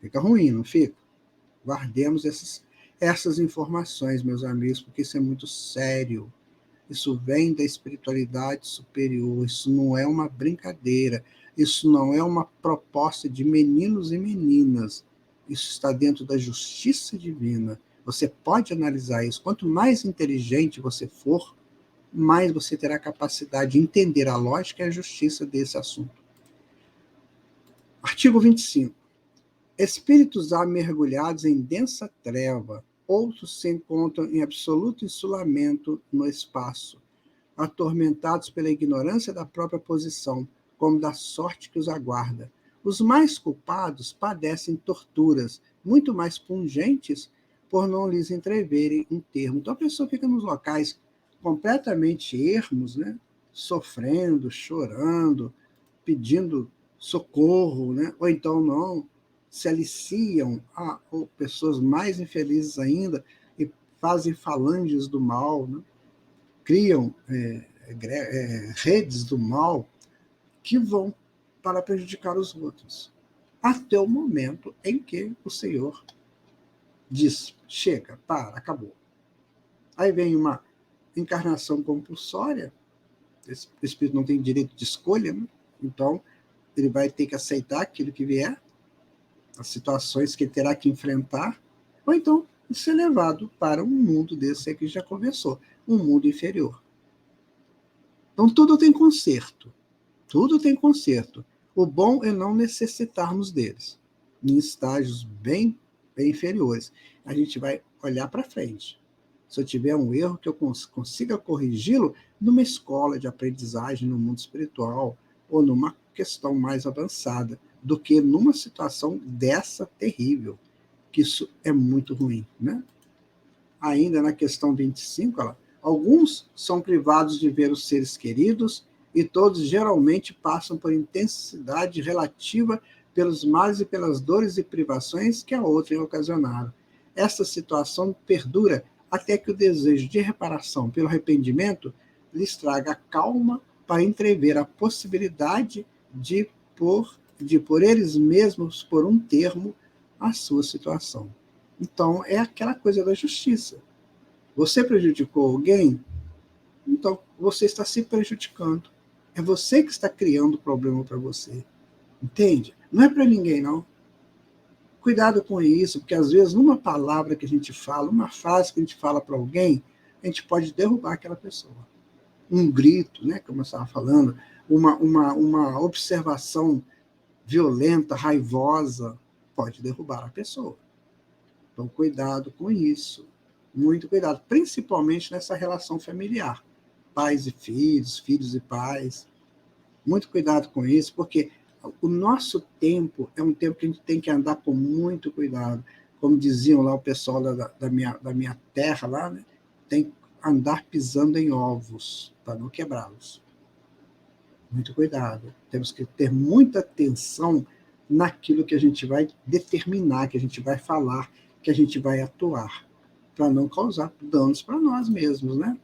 Fica ruim, não fica? Guardemos essas informações, meus amigos, porque isso é muito sério. Isso vem da espiritualidade superior, isso não é uma brincadeira, isso não é uma proposta de meninos e meninas. Isso está dentro da justiça divina. Você pode analisar isso. Quanto mais inteligente você for, mais você terá capacidade de entender a lógica e a justiça desse assunto. Artigo 25. Espíritos há mergulhados em densa treva, outros se encontram em absoluto isolamento no espaço, atormentados pela ignorância da própria posição, como da sorte que os aguarda. Os mais culpados padecem torturas, muito mais pungentes, por não lhes entreverem um termo. Então a pessoa fica nos locais completamente ermos, né? Sofrendo, chorando, pedindo socorro, né? Ou então não, se aliciam a ou pessoas mais infelizes ainda e fazem falanges do mal, né? Criam redes do mal que vão para prejudicar os outros. Até o momento em que o Senhor diz, chega, para, acabou. Aí vem uma encarnação compulsória, esse espírito não tem direito de escolha, né? Então ele vai ter que aceitar aquilo que vier, as situações que ele terá que enfrentar, ou então ser levado para um mundo desse que já conversou, um mundo inferior. Então tudo tem conserto. Tudo tem conserto. O bom é não necessitarmos deles, em estágios bem inferiores. A gente vai olhar para frente. Se eu tiver um erro, que eu consiga corrigi-lo numa escola de aprendizagem no mundo espiritual, ou numa questão mais avançada, do que numa situação dessa terrível, que isso é muito ruim, né? Ainda na questão 25, alguns são privados de ver os seres queridos e todos geralmente passam por intensidade relativa pelos males e pelas dores e privações que a outrem ocasionaram. Esta situação perdura até que o desejo de reparação pelo arrependimento lhes traga calma para entrever a possibilidade de por eles mesmos por um termo à sua situação. Então, é aquela coisa da justiça. Você prejudicou alguém? Então, você está se prejudicando. É você que está criando problema para você. Entende? Não é para ninguém, não. Cuidado com isso, porque às vezes numa palavra que a gente fala, uma frase que a gente fala para alguém, a gente pode derrubar aquela pessoa. Um grito, né, como eu estava falando, uma observação violenta, raivosa, pode derrubar a pessoa. Então, cuidado com isso. Muito cuidado, principalmente nessa relação familiar. Pais e filhos, filhos e pais. Muito cuidado com isso, porque o nosso tempo é um tempo que a gente tem que andar com muito cuidado. Como diziam lá o pessoal da minha terra, lá, né? Tem que andar pisando em ovos, para não quebrá-los. Muito cuidado. Temos que ter muita atenção naquilo que a gente vai determinar, que a gente vai falar, que a gente vai atuar, para não causar danos para nós mesmos, né?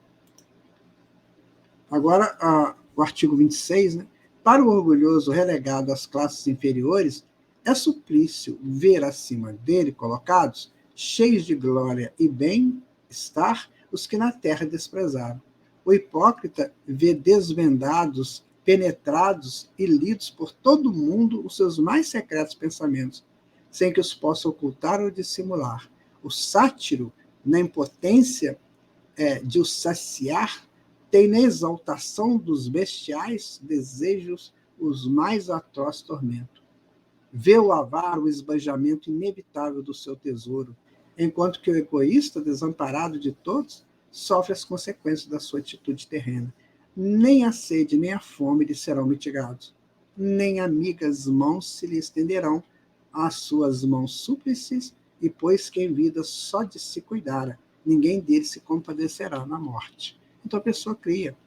Agora, o artigo 26, né? Para o orgulhoso relegado às classes inferiores, é suplício ver acima dele colocados, cheios de glória e bem-estar, os que na terra desprezaram. O hipócrita vê desvendados, penetrados e lidos por todo mundo os seus mais secretos pensamentos, sem que os possa ocultar ou dissimular. O sátiro, na impotência de os saciar, tem na exaltação dos bestiais desejos os mais atroz tormento. Vê o avaro o esbanjamento inevitável do seu tesouro, enquanto que o egoísta, desamparado de todos, sofre as consequências da sua atitude terrena. Nem a sede, nem a fome lhe serão mitigados, nem amigas mãos se lhe estenderão às suas mãos súplices, e pois que em vida só de se cuidara, ninguém dele se compadecerá na morte. Então a pessoa cria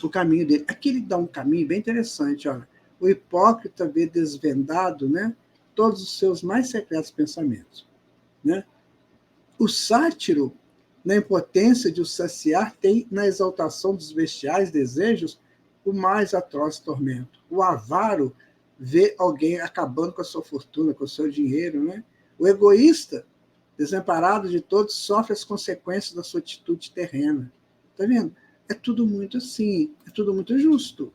o caminho dele. Aqui ele dá um caminho bem interessante. Olha. O hipócrita vê desvendado, né, todos os seus mais secretos pensamentos. Né? O sátiro, na impotência de o saciar, tem na exaltação dos bestiais desejos o mais atroz tormento. O avaro vê alguém acabando com a sua fortuna, com o seu dinheiro. Né? O egoísta, desamparado de todos, sofre as consequências da sua atitude terrena. Está vendo? É tudo muito assim, é tudo muito justo.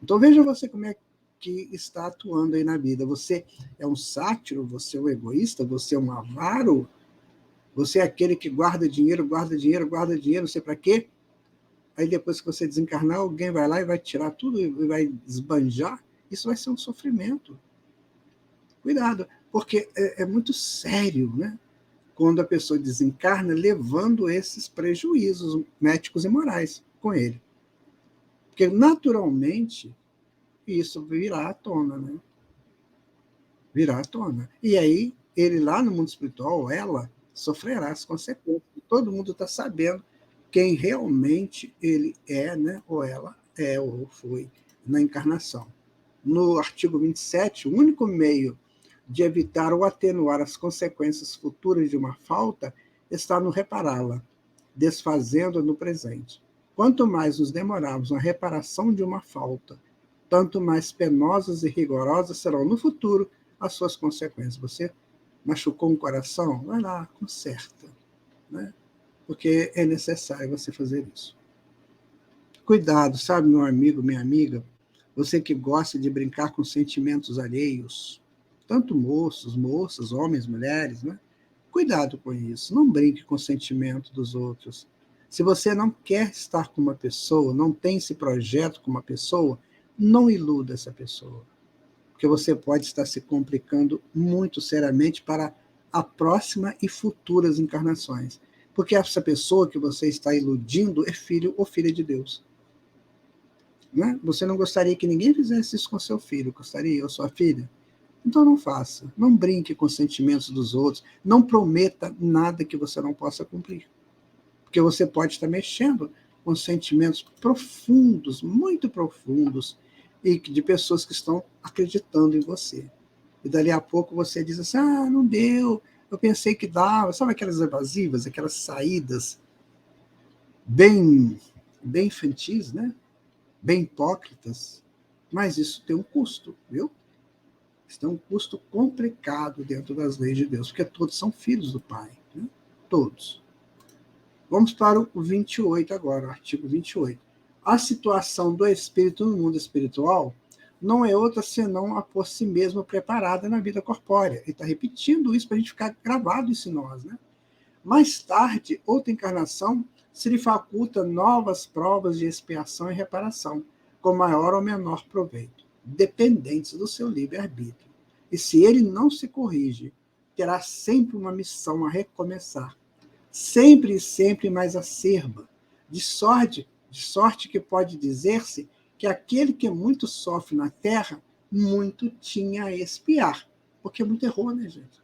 Então veja você como é que está atuando aí na vida. Você é um sátiro, você é um egoísta, você é um avaro, você é aquele que guarda dinheiro, guarda dinheiro, guarda dinheiro, não sei para quê. Aí depois que você desencarnar, alguém vai lá e vai tirar tudo e vai esbanjar. Isso vai ser um sofrimento. Cuidado, porque é muito sério, né? Quando a pessoa desencarna, levando esses prejuízos médicos e morais com ele. Porque, naturalmente, isso virá à tona, né? Virá à tona. E aí, ele lá no mundo espiritual, ela, sofrerá as consequências. Todo mundo está sabendo quem realmente ele é, né? Ou ela é, ou foi, na encarnação. no artigo 27, o único meio de evitar ou atenuar as consequências futuras de uma falta está no repará-la, desfazendo-a no presente. Quanto mais nos demorarmos na reparação de uma falta, tanto mais penosas e rigorosas serão no futuro as suas consequências. Você machucou um coração? Vai lá, conserta, né? Porque é necessário você fazer isso. Cuidado, sabe, meu amigo, minha amiga, você que gosta de brincar com sentimentos alheios, tanto moços, moças, homens, mulheres, né? Cuidado com isso, não brinque com o sentimento dos outros. Se você não quer estar com uma pessoa, não tem esse projeto com uma pessoa, não iluda essa pessoa, porque você pode estar se complicando muito seriamente para a próxima e futuras encarnações, porque essa pessoa que você está iludindo é filho ou filha de Deus. Né? Você não gostaria que ninguém fizesse isso com seu filho, gostaria, ou sua filha? Então não faça, não brinque com os sentimentos dos outros, não prometa nada que você não possa cumprir, porque você pode estar mexendo com sentimentos profundos, muito profundos, e de pessoas que estão acreditando em você. E dali a pouco você diz assim, não deu, eu pensei que dava, sabe aquelas evasivas, aquelas saídas bem, bem infantis, né? Bem hipócritas, mas isso tem um custo, viu? Isso tem um custo complicado dentro das leis de Deus, porque todos são filhos do Pai, né? Todos. Vamos para o 28 agora, o artigo 28. A situação do espírito no mundo espiritual não é outra senão a por si mesma preparada na vida corpórea. Ele está repetindo isso para a gente ficar gravado isso em nós, né? Mais tarde, outra encarnação se lhe faculta novas provas de expiação e reparação, com maior ou menor proveito, dependentes do seu livre-arbítrio. E se ele não se corrige, terá sempre uma missão a recomeçar, sempre e sempre mais acerba, de sorte que pode dizer-se que aquele que muito sofre na terra, muito tinha a expiar, porque muito errou, né, gente?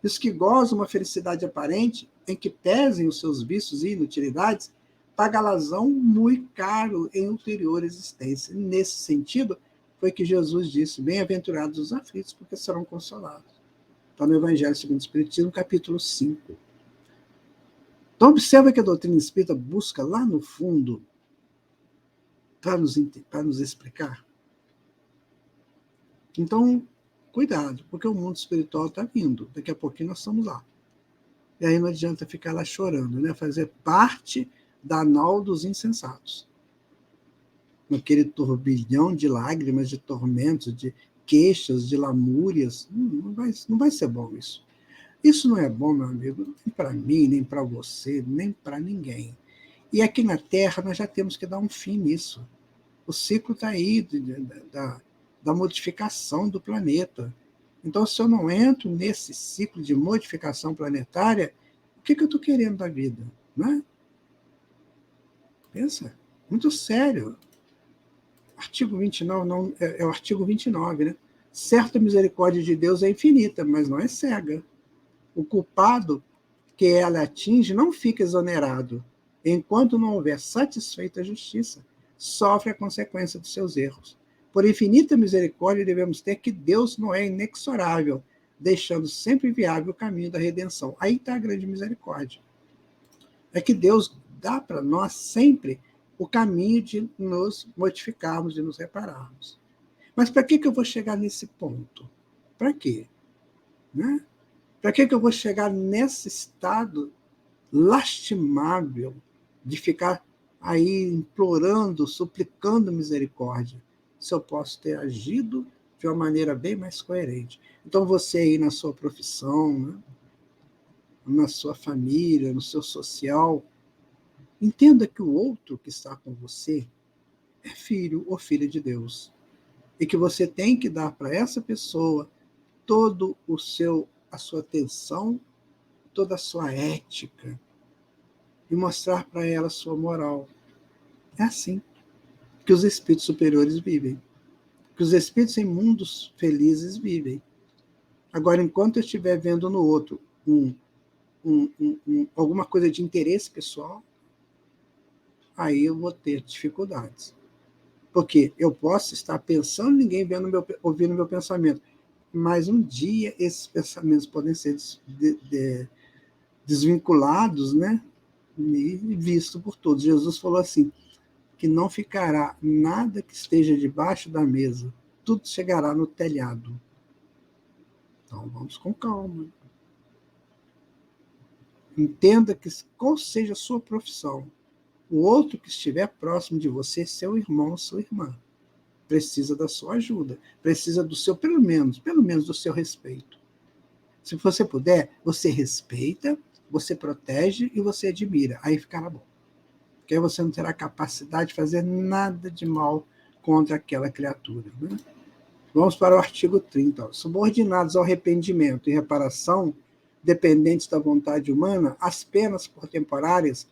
E os que gozam uma felicidade aparente, em que pesem os seus vícios e inutilidades, pagalazão muito caro em ulterior existência. Nesse sentido, foi que Jesus disse, bem-aventurados os aflitos, porque serão consolados. Está no Evangelho segundo o Espiritismo, capítulo 5. Então, observa que a doutrina espírita busca lá no fundo para nos explicar. Então, cuidado, porque o mundo espiritual está vindo. Daqui a pouquinho nós estamos lá. E aí não adianta ficar lá chorando, né? Fazer parte da nau dos insensatos. Naquele turbilhão de lágrimas, de tormentos, de queixas, de lamúrias. Não vai ser bom isso. Isso não é bom, meu amigo, nem para mim, nem para você, nem para ninguém. E aqui na Terra nós já temos que dar um fim nisso. O ciclo está aí da modificação do planeta. Então, se eu não entro nesse ciclo de modificação planetária, o que eu estou querendo da vida? Né? Pensa, muito sério. Artigo 29, não, é o artigo 29, né? Certa misericórdia de Deus é infinita, mas não é cega. O culpado que ela atinge não fica exonerado, enquanto não houver satisfeita a justiça, sofre a consequência dos seus erros. Por infinita misericórdia, devemos ter que Deus não é inexorável, deixando sempre viável o caminho da redenção. Aí está a grande misericórdia. É que Deus dá para nós sempre o caminho de nos modificarmos, de nos repararmos. Mas para que eu vou chegar nesse ponto? Para quê? Né? Para que eu vou chegar nesse estado lastimável de ficar aí implorando, suplicando misericórdia, se eu posso ter agido de uma maneira bem mais coerente? Então, você aí na sua profissão, né, na sua família, no seu social, entenda que o outro que está com você é filho ou filha de Deus. E que você tem que dar para essa pessoa todo a sua atenção, toda a sua ética, e mostrar para ela a sua moral. É assim que os espíritos superiores vivem. Que os espíritos em mundos felizes vivem. Agora, enquanto eu estiver vendo no outro alguma coisa de interesse pessoal, aí eu vou ter dificuldades. Porque eu posso estar pensando, ninguém vendo ouvindo meu pensamento, mas um dia esses pensamentos podem ser desvinculados, né? E visto por todos. Jesus falou assim, que não ficará nada que esteja debaixo da mesa, tudo chegará no telhado. Então vamos com calma. Entenda que qual seja a sua profissão, o outro que estiver próximo de você, seu irmão, sua irmã, precisa da sua ajuda, precisa do seu, pelo menos do seu respeito. Se você puder, você respeita, você protege e você admira. Aí ficará bom. Porque aí você não terá capacidade de fazer nada de mal contra aquela criatura. Né? Vamos para o artigo 30. Subordinados ao arrependimento e reparação, dependentes da vontade humana, as penas por temporárias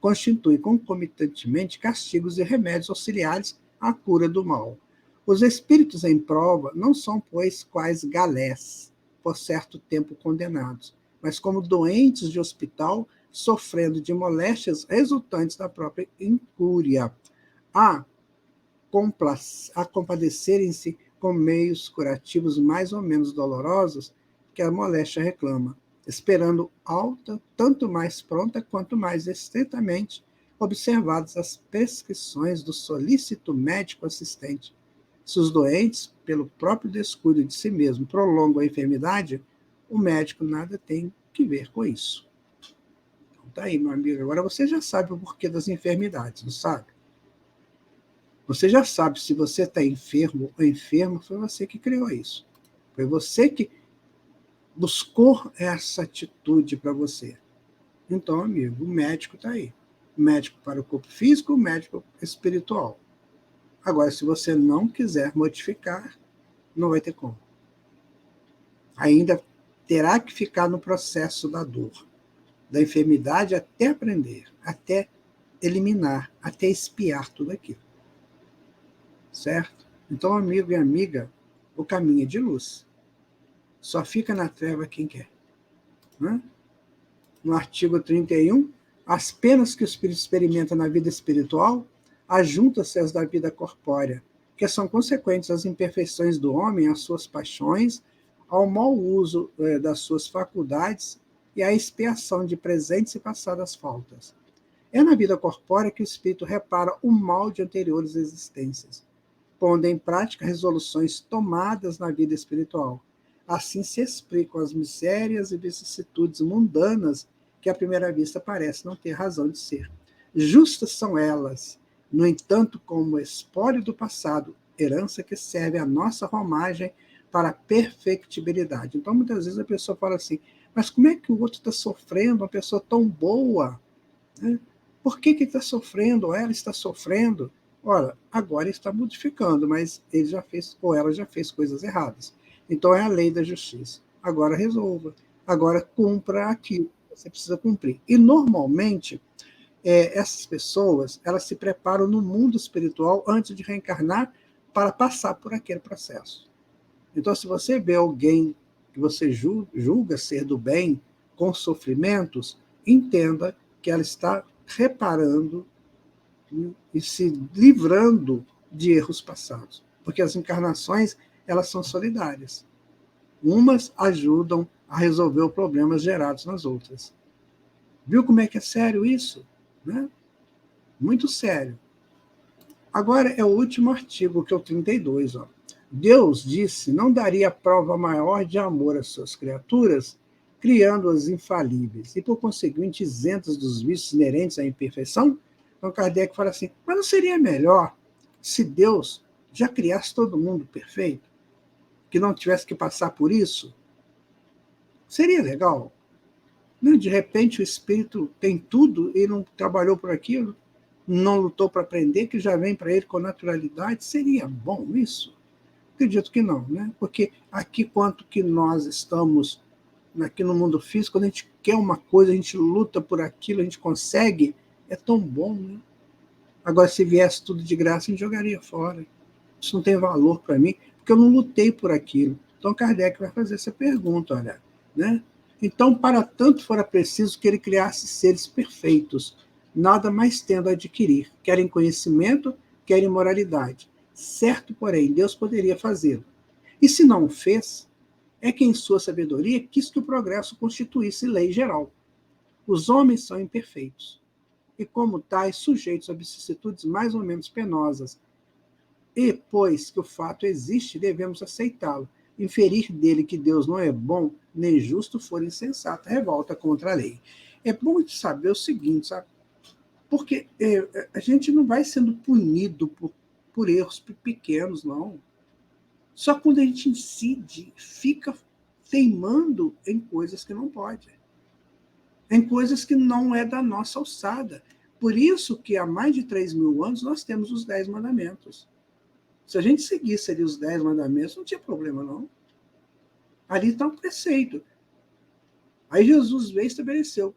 constituem concomitantemente castigos e remédios auxiliares à cura do mal. Os espíritos em prova não são, pois, quais galés, por certo tempo condenados, mas como doentes de hospital, sofrendo de moléstias resultantes da própria incúria, a compadecerem-se com meios curativos mais ou menos dolorosos que a moléstia reclama, esperando alta, tanto mais pronta quanto mais estritamente observadas as prescrições do solícito médico assistente. Se os doentes, pelo próprio descuido de si mesmo, prolongam a enfermidade, o médico nada tem que ver com isso. Então tá aí, meu amigo. Agora você já sabe o porquê das enfermidades, não sabe? Você já sabe se você está enfermo ou enferma, foi você que criou isso. Foi você que buscou essa atitude para você. Então, amigo, o médico está aí. O médico para o corpo físico, o médico espiritual. Agora, se você não quiser modificar, não vai ter como. Ainda terá que ficar no processo da dor, da enfermidade, até aprender, até eliminar, até expiar tudo aquilo. Certo? Então, amigo e amiga, o caminho é de luz. Só fica na treva quem quer. Né? No artigo 31, as penas que o espírito experimenta na vida espiritual ajuntam-se às da vida corpórea, que são consequentes às imperfeições do homem, às suas paixões, ao mau uso das suas faculdades e à expiação de presentes e passadas faltas. É na vida corpórea que o espírito repara o mal de anteriores existências, pondo em prática resoluções tomadas na vida espiritual. Assim se explicam as misérias e vicissitudes mundanas que à primeira vista parecem não ter razão de ser. Justas são elas, no entanto, como espólio do passado, herança que serve à nossa romagem para a perfectibilidade. Então, muitas vezes a pessoa fala assim, mas como é que o outro está sofrendo, uma pessoa tão boa? Né? Por que está sofrendo, ou ela está sofrendo? Ora, agora está modificando, mas ele já fez, ou ela já fez coisas erradas. Então é a lei da justiça. Agora resolva. Agora cumpra aquilo que você precisa cumprir. E normalmente, essas pessoas, elas se preparam no mundo espiritual antes de reencarnar para passar por aquele processo. Então, se você vê alguém que você julga ser do bem, com sofrimentos, entenda que ela está reparando e se livrando de erros passados. Porque as encarnações, elas são solidárias. Umas ajudam a resolver os problemas gerados nas outras. Viu como é que é sério isso? Né? Muito sério. Agora é o último artigo, que é o 32. Ó. Deus disse, não daria prova maior de amor às suas criaturas, criando-as infalíveis, e por conseguinte isentas dos vícios inerentes à imperfeição? Então Kardec fala assim, mas não seria melhor se Deus já criasse todo mundo perfeito? Que não tivesse que passar por isso? Seria legal? De repente o espírito tem tudo e não trabalhou por aquilo? Não lutou para aprender, que já vem para ele com naturalidade? Seria bom isso? Acredito que não, né? Porque aqui, quanto que nós estamos aqui no mundo físico, quando a gente quer uma coisa, a gente luta por aquilo, a gente consegue, é tão bom, né? Agora, se viesse tudo de graça, a gente jogaria fora. Isso não tem valor para mim, porque eu não lutei por aquilo. Então, Kardec vai fazer essa pergunta, olha, né? Então, para tanto fora preciso que ele criasse seres perfeitos, nada mais tendo a adquirir, quer em conhecimento, quer imoralidade. Certo, porém, Deus poderia fazê-lo. E se não o fez, é que em sua sabedoria quis que o progresso constituísse lei geral. Os homens são imperfeitos, e como tais, sujeitos a vicissitudes mais ou menos penosas. E, pois que o fato existe, devemos aceitá-lo. Inferir dele que Deus não é bom, nem justo, for insensata revolta contra a lei. É bom saber o seguinte, sabe? Porque a gente não vai sendo punido por erros pequenos, não. Só quando a gente incide, fica teimando em coisas que não pode, em coisas que não é da nossa alçada. Por isso que há mais de 3.000 anos nós temos os 10 mandamentos. Se a gente seguisse ali os 10 mandamentos, não tinha problema, não. Ali está um preceito. Aí Jesus veio e estabeleceu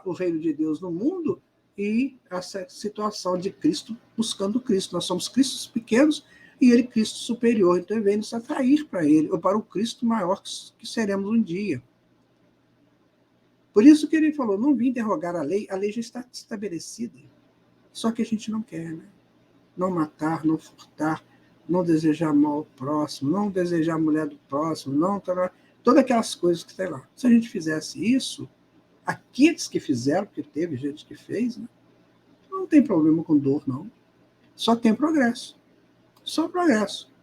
o reino de Deus no mundo e essa situação de Cristo buscando Cristo. Nós somos Cristos pequenos e ele Cristo superior. Então ele vem nos atrair para ele, ou para o Cristo maior que seremos um dia. Por isso que ele falou, não vim derrogar a lei já está estabelecida. Só que a gente não quer, né? Não matar, não furtar, não desejar mal ao próximo, não desejar a mulher do próximo, não todas aquelas coisas que tem lá. Se a gente fizesse isso, aqueles que fizeram, porque teve gente que fez, né? Não tem problema com dor, não. Só tem progresso. Só progresso.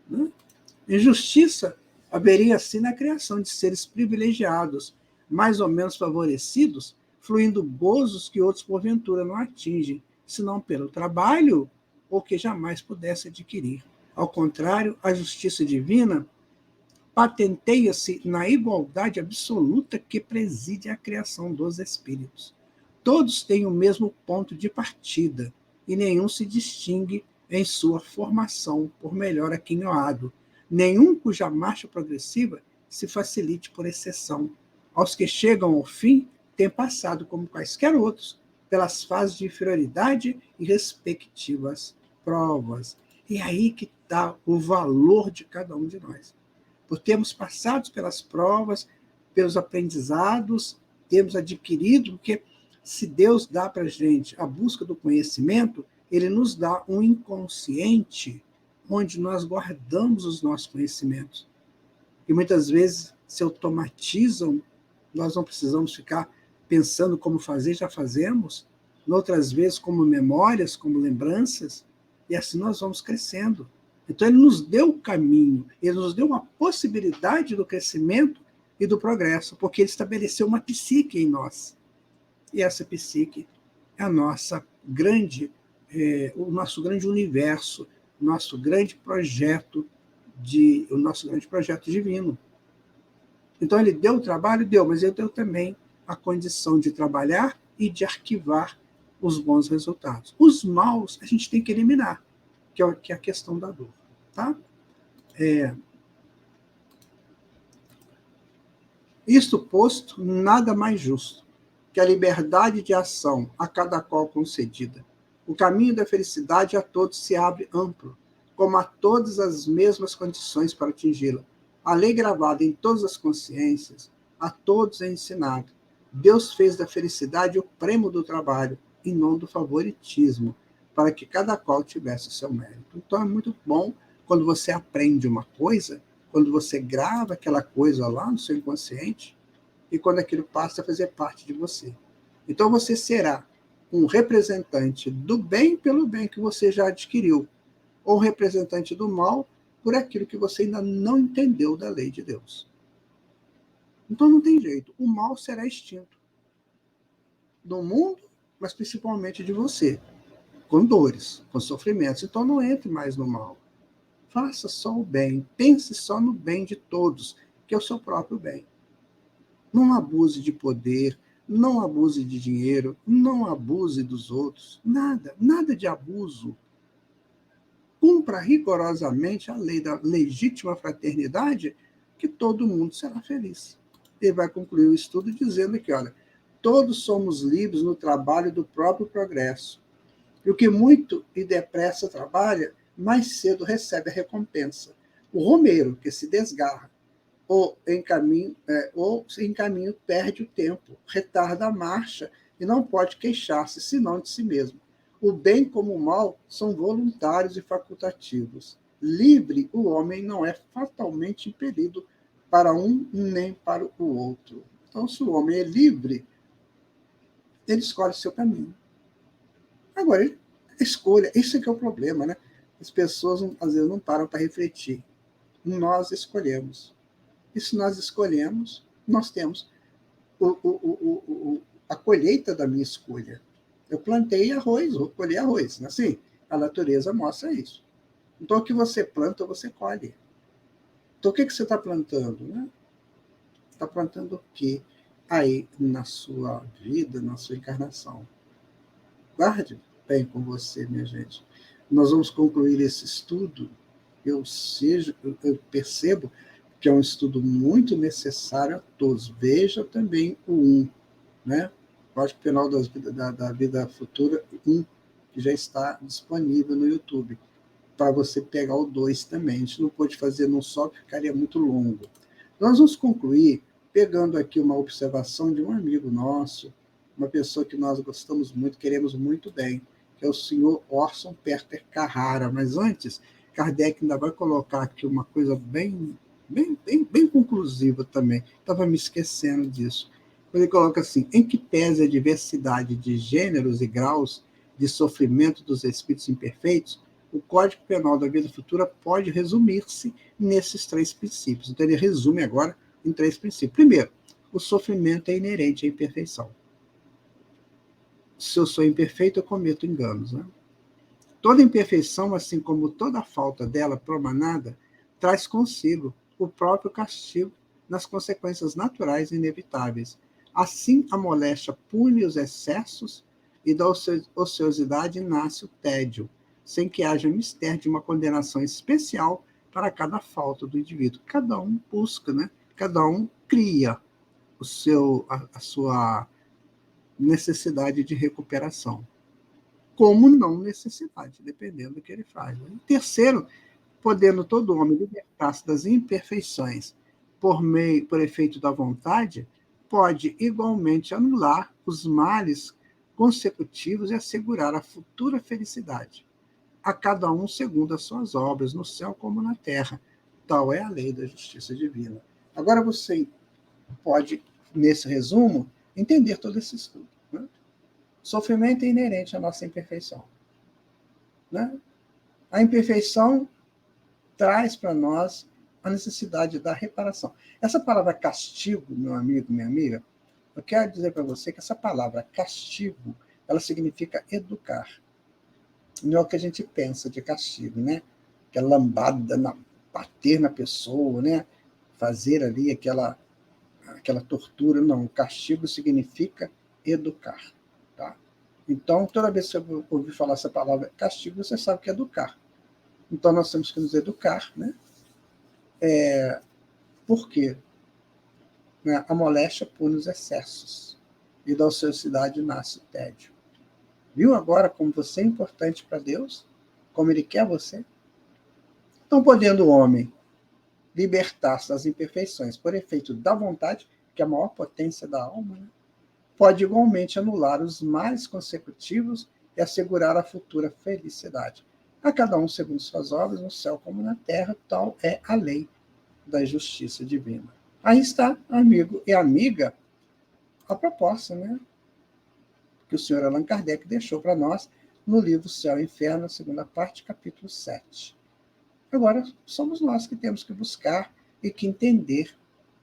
Né? Injustiça haveria, assim, na criação de seres privilegiados, mais ou menos favorecidos, fluindo gozos que outros, porventura, não atingem, senão pelo trabalho ou que jamais pudesse adquirir. Ao contrário, a justiça divina patenteia-se na igualdade absoluta que preside a criação dos espíritos. Todos têm o mesmo ponto de partida, e nenhum se distingue em sua formação por melhor aquinhoado, nenhum cuja marcha progressiva se facilite por exceção. Aos que chegam ao fim, têm passado, como quaisquer outros, pelas fases de inferioridade e respectivas provas. E aí que está o valor de cada um de nós. Por termos passado pelas provas, pelos aprendizados, termos adquirido, porque se Deus dá para a gente a busca do conhecimento, ele nos dá um inconsciente onde nós guardamos os nossos conhecimentos. E muitas vezes se automatizam, nós não precisamos ficar pensando como fazer, já fazemos. Outras vezes como memórias, como lembranças, e assim nós vamos crescendo. Então ele nos deu o caminho, ele nos deu uma possibilidade do crescimento e do progresso, porque ele estabeleceu uma psique em nós. E essa psique é a nossa o nosso grande universo, o nosso grande projeto divino. Então ele deu o trabalho, mas ele deu também a condição de trabalhar e de arquivar os bons resultados. Os maus a gente tem que eliminar, que é a questão da dor. Tá? Isto posto, nada mais justo que a liberdade de ação a cada qual concedida. O caminho da felicidade a todos se abre amplo, como a todas as mesmas condições para atingi-la. A lei gravada em todas as consciências, a todos é ensinado. Deus fez da felicidade o prêmio do trabalho, e não do favoritismo, para que cada qual tivesse o seu mérito. Então é muito bom quando você aprende uma coisa, quando você grava aquela coisa lá no seu inconsciente, e quando aquilo passa a fazer parte de você. Então você será um representante do bem pelo bem que você já adquiriu, ou um representante do mal por aquilo que você ainda não entendeu da lei de Deus. Então não tem jeito, o mal será extinto do mundo, mas principalmente de você, com dores, com sofrimentos. Então não entre mais no mal. Faça só o bem, pense só no bem de todos, que é o seu próprio bem. Não abuse de poder, não abuse de dinheiro, não abuse dos outros, nada de abuso. Cumpra rigorosamente a lei da legítima fraternidade, que todo mundo será feliz. Ele vai concluir o estudo dizendo que, olha, todos somos livres no trabalho do próprio progresso. E o que muito e depressa trabalha, mais cedo recebe a recompensa. O romeiro, que se desgarra, ou em caminho perde o tempo, retarda a marcha e não pode queixar-se senão de si mesmo. O bem como o mal são voluntários e facultativos. Livre, o homem não é fatalmente impelido para um nem para o outro. Então, se o homem é livre, ele escolhe o seu caminho. Agora, escolha, isso é que é o problema, né? As pessoas, às vezes, não param para refletir. Nós escolhemos. E se nós escolhemos, nós temos a colheita da minha escolha. Eu plantei arroz, vou colher arroz. Assim, a natureza mostra isso. Então, o que você planta, você colhe. Então, o que você está plantando? Né? Está plantando o quê aí na sua vida, na sua encarnação? Guarde bem com você, minha gente. Nós vamos concluir esse estudo. Eu percebo que é um estudo muito necessário a todos. Veja também o 1, né? Código Penal da Vida Futura 1, que já está disponível no YouTube, para você pegar o 2 também. A gente não pode fazer num só, porque ficaria muito longo. Nós vamos concluir pegando aqui uma observação de um amigo nosso, uma pessoa que nós gostamos muito, queremos muito bem, que é o senhor Orson Perter Carrara. Mas antes, Kardec ainda vai colocar aqui uma coisa bem conclusiva também. Estava me esquecendo disso. Ele coloca assim: em que pese a diversidade de gêneros e graus de sofrimento dos espíritos imperfeitos, o Código Penal da Vida Futura pode resumir-se nesses 3 princípios. Então, ele resume agora em 3 princípios. Primeiro, o sofrimento é inerente à imperfeição. Se eu sou imperfeito, eu cometo enganos. Né? Toda imperfeição, assim como toda falta dela promanada, traz consigo o próprio castigo nas consequências naturais e inevitáveis. Assim, a moléstia pune os excessos e da ociosidade nasce o tédio, sem que haja mistério de uma condenação especial para cada falta do indivíduo. Cada um busca, né? Cada um cria a sua necessidade de recuperação, como não necessidade, dependendo do que ele faz. Né? Terceiro, podendo todo homem libertar-se das imperfeições por efeito da vontade, pode igualmente anular os males consecutivos e assegurar a futura felicidade, a cada um segundo as suas obras, no céu como na terra. Tal é a lei da justiça divina. Agora você pode, nesse resumo, entender todo esse estudo. Né? Sofrimento é inerente à nossa imperfeição. Né? A imperfeição traz para nós a necessidade da reparação. Essa palavra castigo, meu amigo, minha amiga, eu quero dizer para você que essa palavra castigo, ela significa educar. Não é o que a gente pensa de castigo, né? Aquela lambada, bater na pessoa, né? Fazer ali aquela tortura. Não, o castigo significa educar. Tá? Então, toda vez que você ouvir falar essa palavra castigo, você sabe que é educar. Então, nós temos que nos educar, né? Por quê? Né? A moléstia pune os excessos, e da ociosidade nasce o tédio. Viu agora como você é importante para Deus? Como Ele quer você? Então, podendo o homem libertar-se das imperfeições por efeito da vontade, que é a maior potência da alma, né? Pode igualmente anular os males consecutivos e assegurar a futura felicidade. A cada um segundo suas obras, no céu como na terra, tal é a lei da justiça divina. Aí está, amigo e amiga, a proposta, né, que o senhor Allan Kardec deixou para nós no livro Céu e Inferno, segunda parte, capítulo 7. Agora, somos nós que temos que buscar e que entender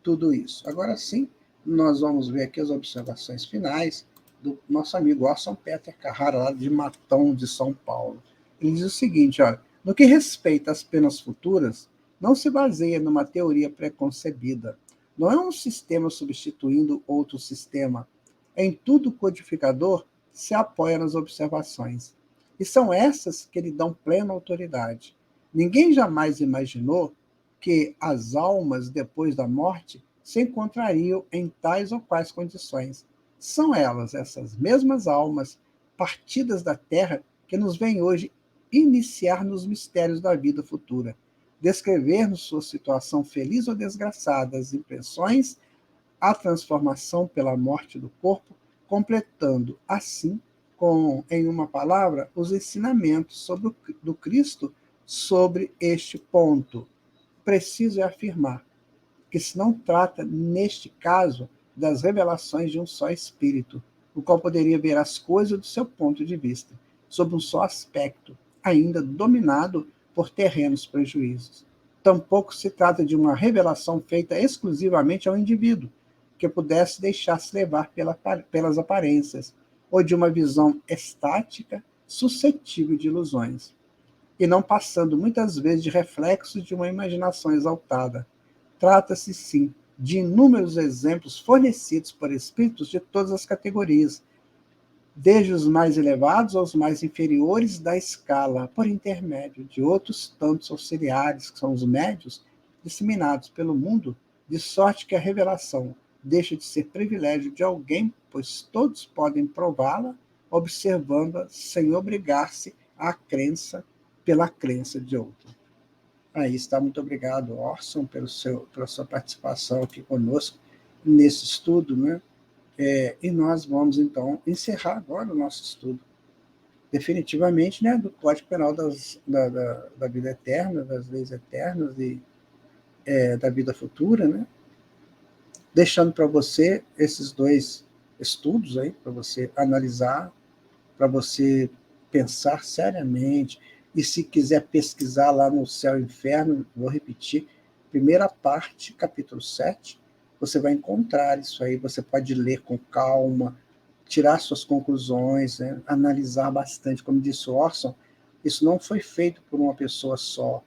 tudo isso. Agora sim, nós vamos ver aqui as observações finais do nosso amigo Orson Peter Carrara, lá de Matão, de São Paulo. Ele diz o seguinte, olha, no que respeita às penas futuras, não se baseia numa teoria preconcebida. Não é um sistema substituindo outro sistema. Em tudo, o codificador se apoia nas observações. E são essas que lhe dão plena autoridade. Ninguém jamais imaginou que as almas, depois da morte, se encontrariam em tais ou quais condições. São elas, essas mesmas almas, partidas da terra, que nos vêm hoje iniciar nos mistérios da vida futura, descrever-nos sua situação feliz ou desgraçada, as impressões, a transformação pela morte do corpo, completando, assim, em uma palavra, os ensinamentos do Cristo sobre este ponto. Preciso afirmar que se não trata, neste caso, das revelações de um só espírito, o qual poderia ver as coisas do seu ponto de vista, sob um só aspecto, ainda dominado por terrenos prejuízos. Tampouco se trata de uma revelação feita exclusivamente ao indivíduo, que pudesse deixar-se levar pelas aparências, ou de uma visão estática, suscetível de ilusões, e não passando muitas vezes de reflexos de uma imaginação exaltada. Trata-se, sim, de inúmeros exemplos fornecidos por espíritos de todas as categorias, desde os mais elevados aos mais inferiores da escala, por intermédio de outros tantos auxiliares, que são os médios, disseminados pelo mundo, de sorte que a revelação deixa de ser privilégio de alguém, pois todos podem prová-la, observando-a sem obrigar-se à crença pela crença de outro. Aí está, muito obrigado, Orson, pela sua participação aqui conosco nesse estudo, né? E nós vamos, então, encerrar agora o nosso estudo, definitivamente, né, do Código Penal da vida eterna, das leis eternas e da vida futura, né? Deixando para você esses dois estudos aí, para você analisar, para você pensar seriamente, e se quiser pesquisar lá no Céu e Inferno, vou repetir, primeira parte, capítulo 7, você vai encontrar isso aí, você pode ler com calma, tirar suas conclusões, né? Analisar bastante. Como disse o Orson, isso não foi feito por uma pessoa só,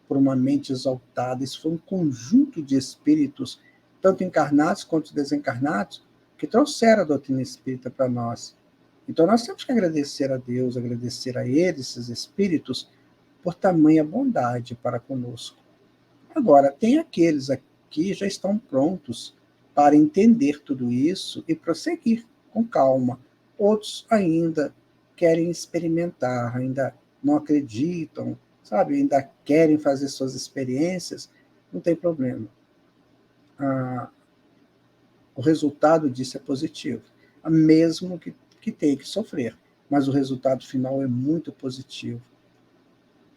por uma mente exaltada, isso foi um conjunto de espíritos, tanto encarnados quanto desencarnados, que trouxeram a doutrina espírita para nós. Então nós temos que agradecer a Deus, agradecer a eles, esses espíritos, por tamanha bondade para conosco. Agora, tem aqueles aqui que já estão prontos para entender tudo isso e prosseguir com calma. Outros ainda querem experimentar, ainda não acreditam, sabe? Ainda querem fazer suas experiências. Não tem problema. O resultado disso é positivo, mesmo que tenha que sofrer, mas o resultado final é muito positivo.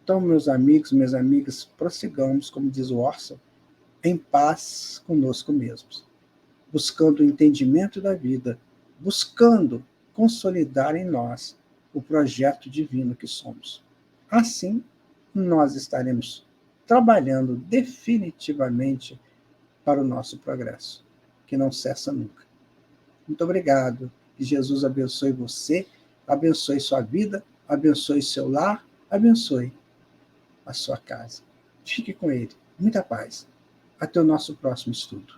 Então, meus amigos, minhas amigas, prossigamos, como diz o Orson, em paz conosco mesmos, buscando o entendimento da vida, buscando consolidar em nós o projeto divino que somos. Assim, nós estaremos trabalhando definitivamente para o nosso progresso, que não cessa nunca. Muito obrigado. Que Jesus abençoe você, abençoe sua vida, abençoe seu lar, abençoe a sua casa. Fique com ele. Muita paz. Até o nosso próximo estudo.